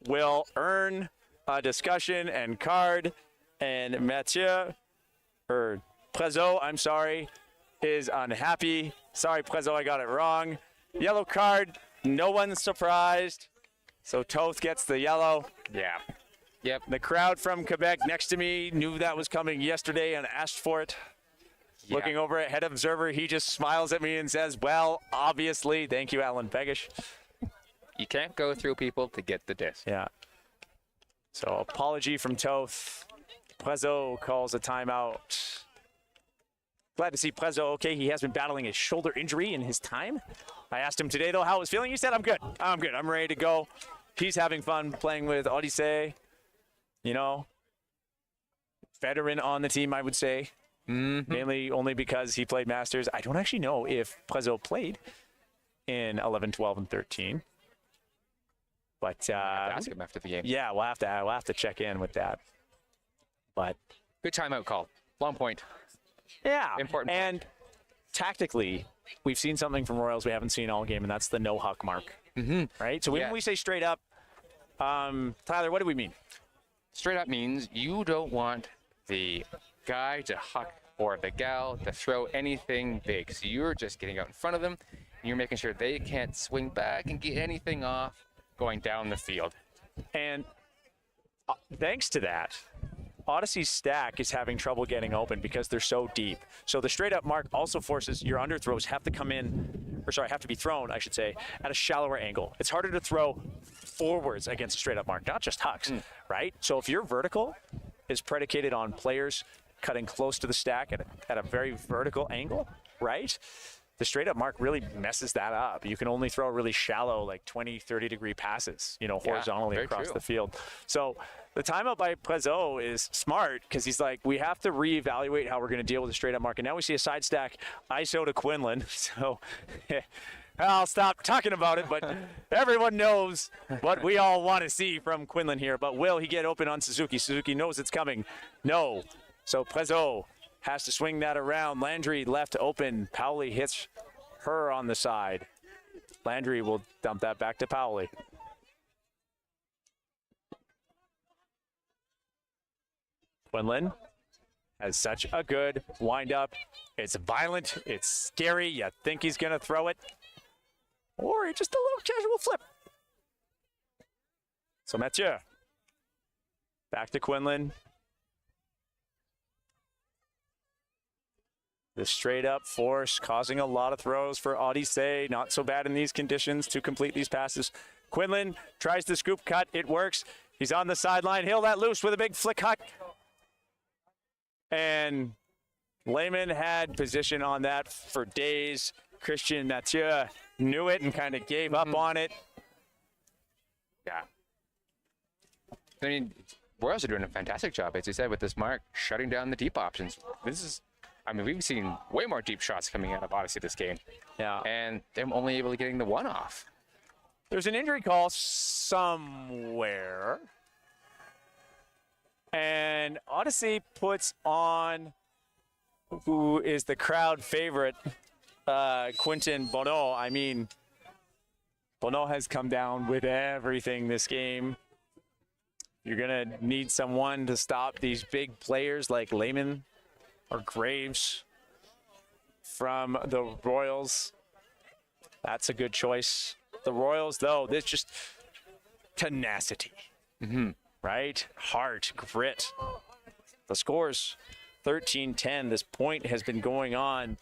will earn a discussion and card. And Prezzo, I'm sorry, is unhappy. Sorry, Prezzo, I got it wrong. Yellow card, no one's surprised. So Toth gets the yellow.
Yeah. Yep.
The crowd from Quebec next to me knew that was coming yesterday and asked for it. Yeah. Looking over at head observer, he just smiles at me and says, well, obviously. Thank you, Alan Pegish.
You can't go through people to get the disc.
Yeah. So apology from Toth. Prezzo calls a timeout. Glad to see Prezzo okay. He has been battling a shoulder injury in his time. I asked him today, though, how he was feeling. He said, I'm good. I'm good. I'm ready to go. He's having fun playing with Odysée. You know, veteran on the team, I would say. Mainly only because he played Masters. I don't actually know if Prezzo played in 11, 12, and 13. But
ask him after the game.
Yeah, we'll have to check in with that. But
good timeout call. Long point.
Yeah.
Important.
And tactically, we've seen something from Royals we haven't seen all game, and that's the no huck mark. Right? So when we say straight up, Tyler, what do we mean?
Straight up means you don't want the guy to huck or the gal to throw anything big. So you're just getting out in front of them, and you're making sure they can't swing back and get anything off going down the field.
And thanks to that, Odyssee's stack is having trouble getting open because they're so deep. So the straight up mark also forces your underthrows have to be thrown, I should say, at a shallower angle. It's harder to throw forwards against a straight up mark, not just hucks, right? So if your vertical is predicated on players cutting close to the stack at a very vertical angle, right? The straight up mark really messes that up. You can only throw really shallow, like 20, 30 degree passes, horizontally across the field. So the timeout by Prezzo is smart because he's like, we have to reevaluate how we're going to deal with the straight up mark. And now we see a side stack ISO to Quinlan. So I'll stop talking about it, but everyone knows what we all want to see from Quinlan here. But will he get open on Suzuki? Suzuki knows it's coming. No. So Prezzo has to swing that around. Landry left open. Powley hits her on the side. Landry will dump that back to Powley. Quinlan has such a good windup. It's violent. It's scary. You think he's going to throw it. Or just a little casual flip. So Mathieu. Back to Quinlan. The straight up force causing a lot of throws for Odysée. Not so bad in these conditions to complete these passes. Quinlan tries the scoop cut. It works. He's on the sideline. He'll let loose with a big flick huck. And Lehman had position on that for days. Christian Mathieu knew it and kind of gave up on it.
Yeah. I mean, Royals are doing a fantastic job, as you said, with this mark, shutting down the deep options. We've seen way more deep shots coming out of Odysée this game.
Yeah.
And they're only able to getting the one off.
There's an injury call somewhere. And Odysée puts on, who is the crowd favorite, Quentin Bonneau. I mean, Bonneau has come down with everything this game. You're going to need someone to stop these big players like Lehman or Graves from the Royals. That's a good choice. The Royals, though, this just tenacity, right? Heart, grit. The score's 13-10. This point has been going on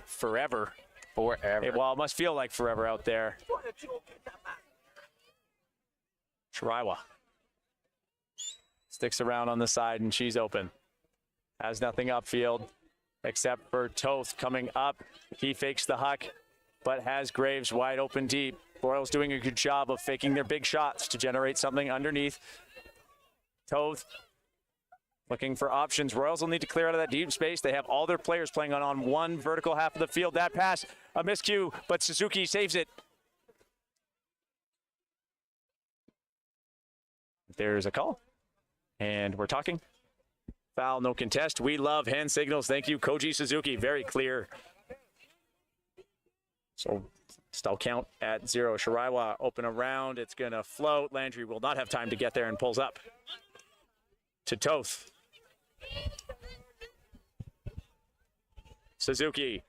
forever. Well, it must feel like forever out there. Shariwa sticks around on the side, and she's open. Has nothing upfield except for Toth coming up. He fakes the huck, but has Graves wide open deep. Royals doing a good job of faking their big shots to generate something underneath. Toth looking for options. Royals will need to clear out of that deep space. They have all their players playing on one vertical half of the field. That pass, a miscue, but Suzuki saves it. There's a call, and we're talking. Foul, no contest. We love hand signals. Thank you, Koji Suzuki. Very clear. So still count at 0. Shariwa open around. It's going to float. Landry will not have time to get there and pulls up to Toth. Suzuki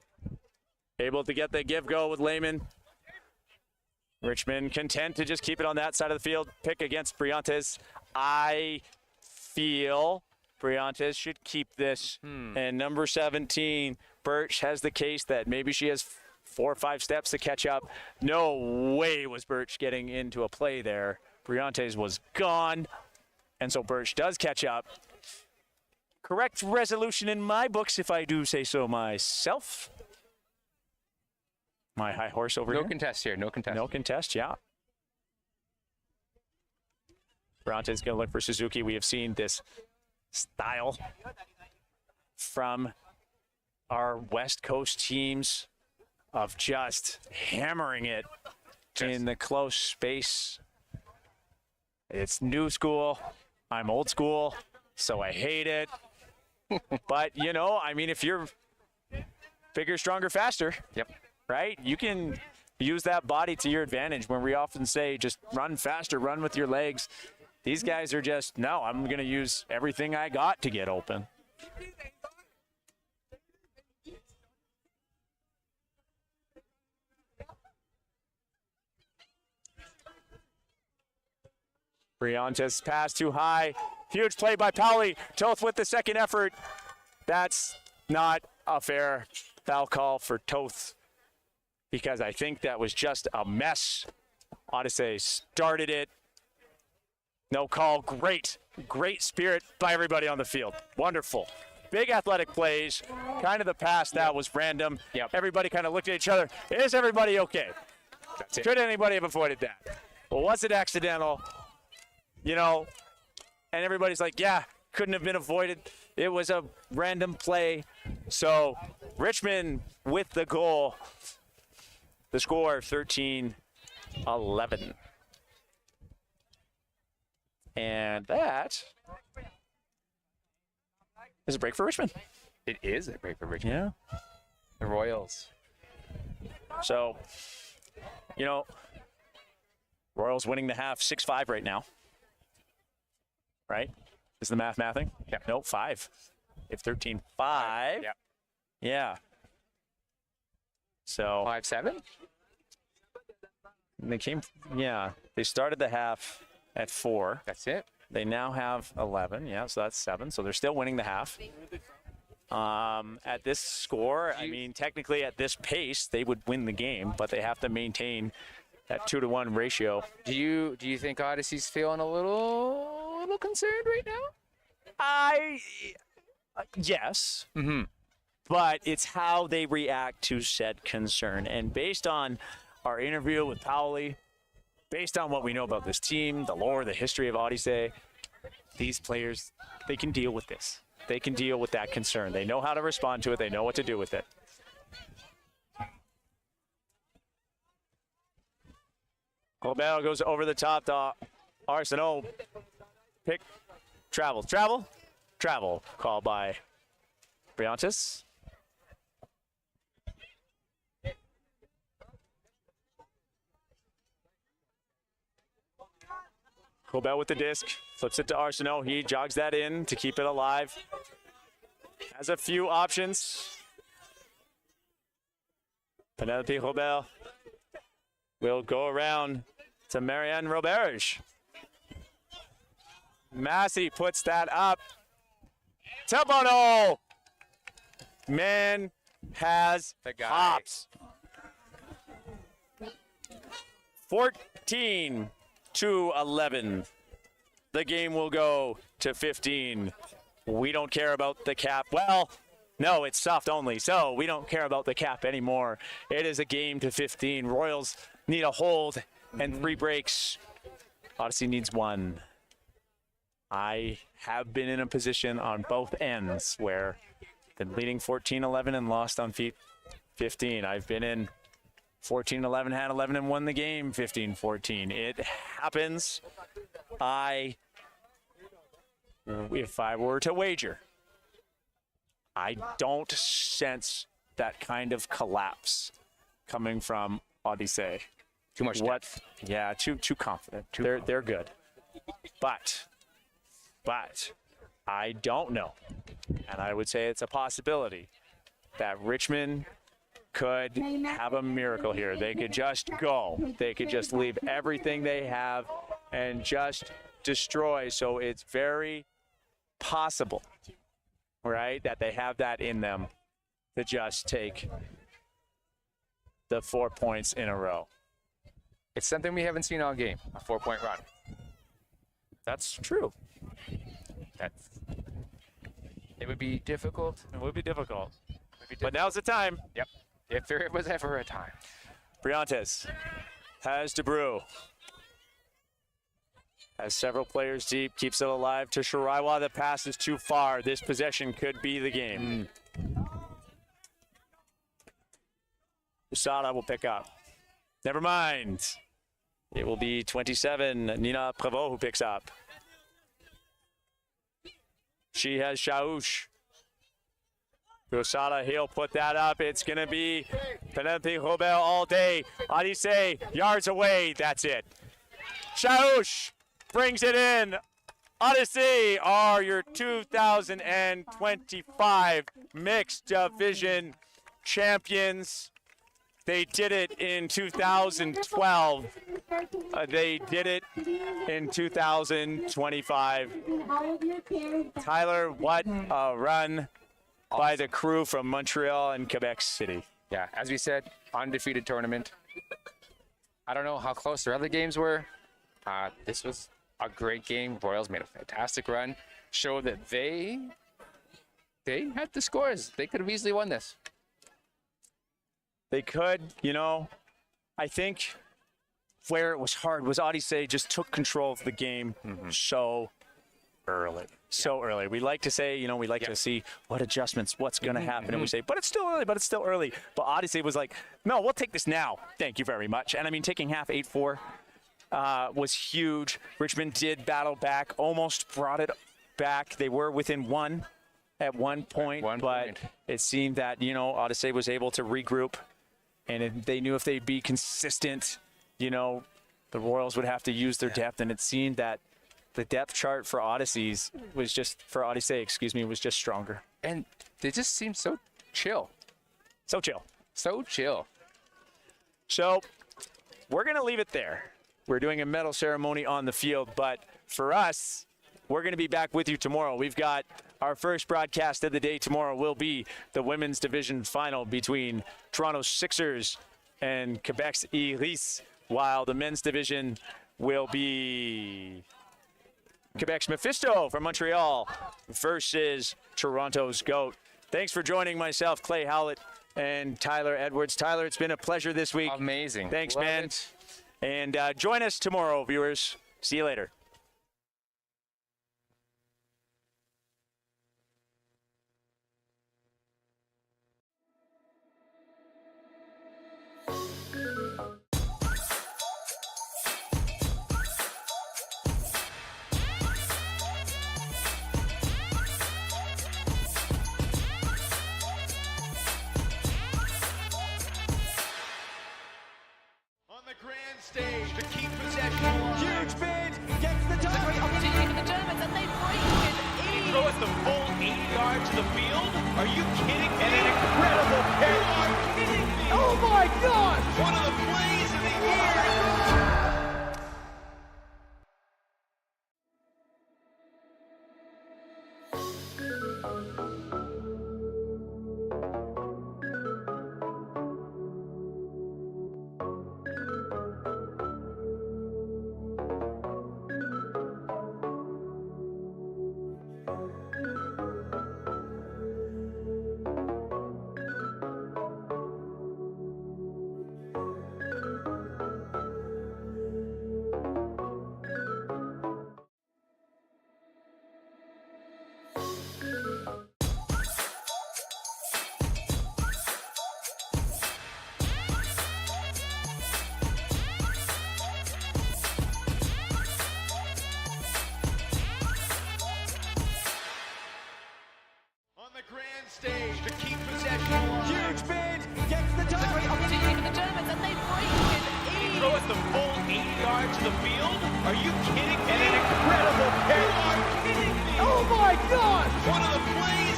able to get the give go with Lehman. Richmond content to just keep it on that side of the field. Pick against Briantes. I feel Briantes should keep this. And number 17, Birch, has the case that maybe she has 4 or 5 steps to catch up. No way was Birch getting into a play there. Briantes was gone. And so Birch does catch up. Correct resolution in my books, if I do say so myself. My high horse over here.
No contest here. No contest.
No contest, yeah. Briantes going to look for Suzuki. We have seen this style from our West Coast teams of just hammering it in the close space. It's new school. I'm old school, so I hate it. But, you know, I mean, if you're bigger, stronger, faster, right, you can use that body to your advantage. When we often say just run faster, run with your legs. These guys are just, no, I'm going to use everything I got to get open. Briantes pass too high. Huge play by Powley. Toth with the second effort. That's not a fair foul call for Toth, because I think that was just a mess. Odysée started it. No call. Great spirit by everybody on the field. Wonderful. Big athletic plays. Kind of the pass that was random. Everybody kind of looked at each other. Is everybody okay?
That's it.
Could anybody have avoided that? Well, was it accidental? You know, and everybody's like, yeah, couldn't have been avoided. It was a random play. So Richmond with the goal. The score 13-11. And that is a break for Richmond.
It is a break for Richmond.
Yeah.
The Royals.
So, you know, Royals winning the half 6-5 right now. Right? Is the mathing?
Yeah.
No, 5. If 13-5.
Yeah.
Yeah. So
5-7?
they came, yeah. They started the half at 4.
That's it.
They now have 11. Yeah, so that's 7. So they're still winning the half. At this score, I mean, technically at this pace, they would win the game, but they have to maintain that 2-to-1 ratio.
Do you think Odyssee's feeling a little concerned right now?
Yes. But it's how they react to said concern. And based on our interview with Powley, based on what we know about this team, the lore, the history of Odysée, these players, they can deal with this. They can deal with that concern. They know how to respond to it. They know what to do with it. Colbert goes over the top to Arsenault. Pick, travel. Call by Briantes. Colbert with the disc, flips it to Arsenault. He jogs that in to keep it alive. has a few options. Penelope Robert will go around to Marianne Roberge. Massey puts that up. Tebono! Man has
The guy.
hops. 14-11. The game will go to 15. We don't care about the cap. Well, no, it's soft only, so we don't care about the cap anymore. It is a game to 15. Royals need a hold and 3 breaks. Odyssey needs 1. I have been in a position on both ends where been leading 14-11 and lost on 15. I've been in 14-11, had 11 and won the game 15-14. It happens. If I were to wager, I don't sense that kind of collapse coming from Odysée.
Too much depth.
Yeah, too confident. They're good. But I don't know. And I would say it's a possibility that Richmond could have a miracle here. They could just go. They could just leave everything they have and just destroy. So it's very possible, right, that they have that in them to just take the 4 points in a row.
It's something we haven't seen all game, a 4-point run.
That's true.
It would be difficult.
It would be difficult. But now's the time.
Yep. If there was ever a time.
Briantes has DeBrew. Has several players deep, keeps it alive to Shiraiwa. The pass is too far. This possession could be the game. Usada will pick up. Never mind. It will be 27. Nina Prévost who picks up. She has Chaouche. Usada, he'll put that up. It's going to be Penelope Robert all day. Odysée, yards away. That's it. Chaouche brings it in. Odysée are your 2025 Mixed Division champions. They did it in 2012. They did it in 2025. Tyler, what a run by the crew from Montreal and Quebec City.
Yeah, as we said, undefeated tournament. I don't know how close their other games were. This was a great game. Royals made a fantastic run. Showed that they had the scores. They could have easily won this.
They could, I think where it was hard was Odysée just took control of the game so early. So early. We like to say, we like to see what adjustments, what's going to happen. And we say, but it's still early, But Odysée was like, no, we'll take this now. Thank you very much. And I mean, taking half 8-4 was huge. Richmond did battle back, almost brought it back. They were within 1 at one point, but it seemed that, Odysée was able to regroup. And they knew if they'd be consistent, the Royals would have to use their depth. And it seemed that the depth chart for Odysée was just stronger.
And they just seemed so chill.
So chill.
So chill.
So we're going to leave it there. We're doing a medal ceremony on the field. But for us, we're going to be back with you tomorrow. We've got our first broadcast of the day tomorrow will be the women's division final between Toronto Sixers and Quebec's Iris, while the men's division will be Quebec's Mephisto from Montreal versus Toronto's GOAT. Thanks for joining myself, Clay Howlett, and Tyler Edwards. Tyler, it's been a pleasure this week.
Amazing.
Thanks,
Love
man.
it.
And join us tomorrow, viewers. See you later.
On the grand stage to keep possession. Huge bid, gets the
It's a great
target.
opportunity for the Germans, and they break in
throw it the full 80 yards to the field? Are you kidding me? And an incredible catch. You are kidding me. Oh my God. One of the plays of the year. Grand stage to keep possession alive. Huge bid, gets the
Great
touch.
opportunity for the Germans, and they break it.
You throw it the full 80 yards to the field? Are you kidding me? And an incredible catch. You are kidding me. Oh my God. One of the plays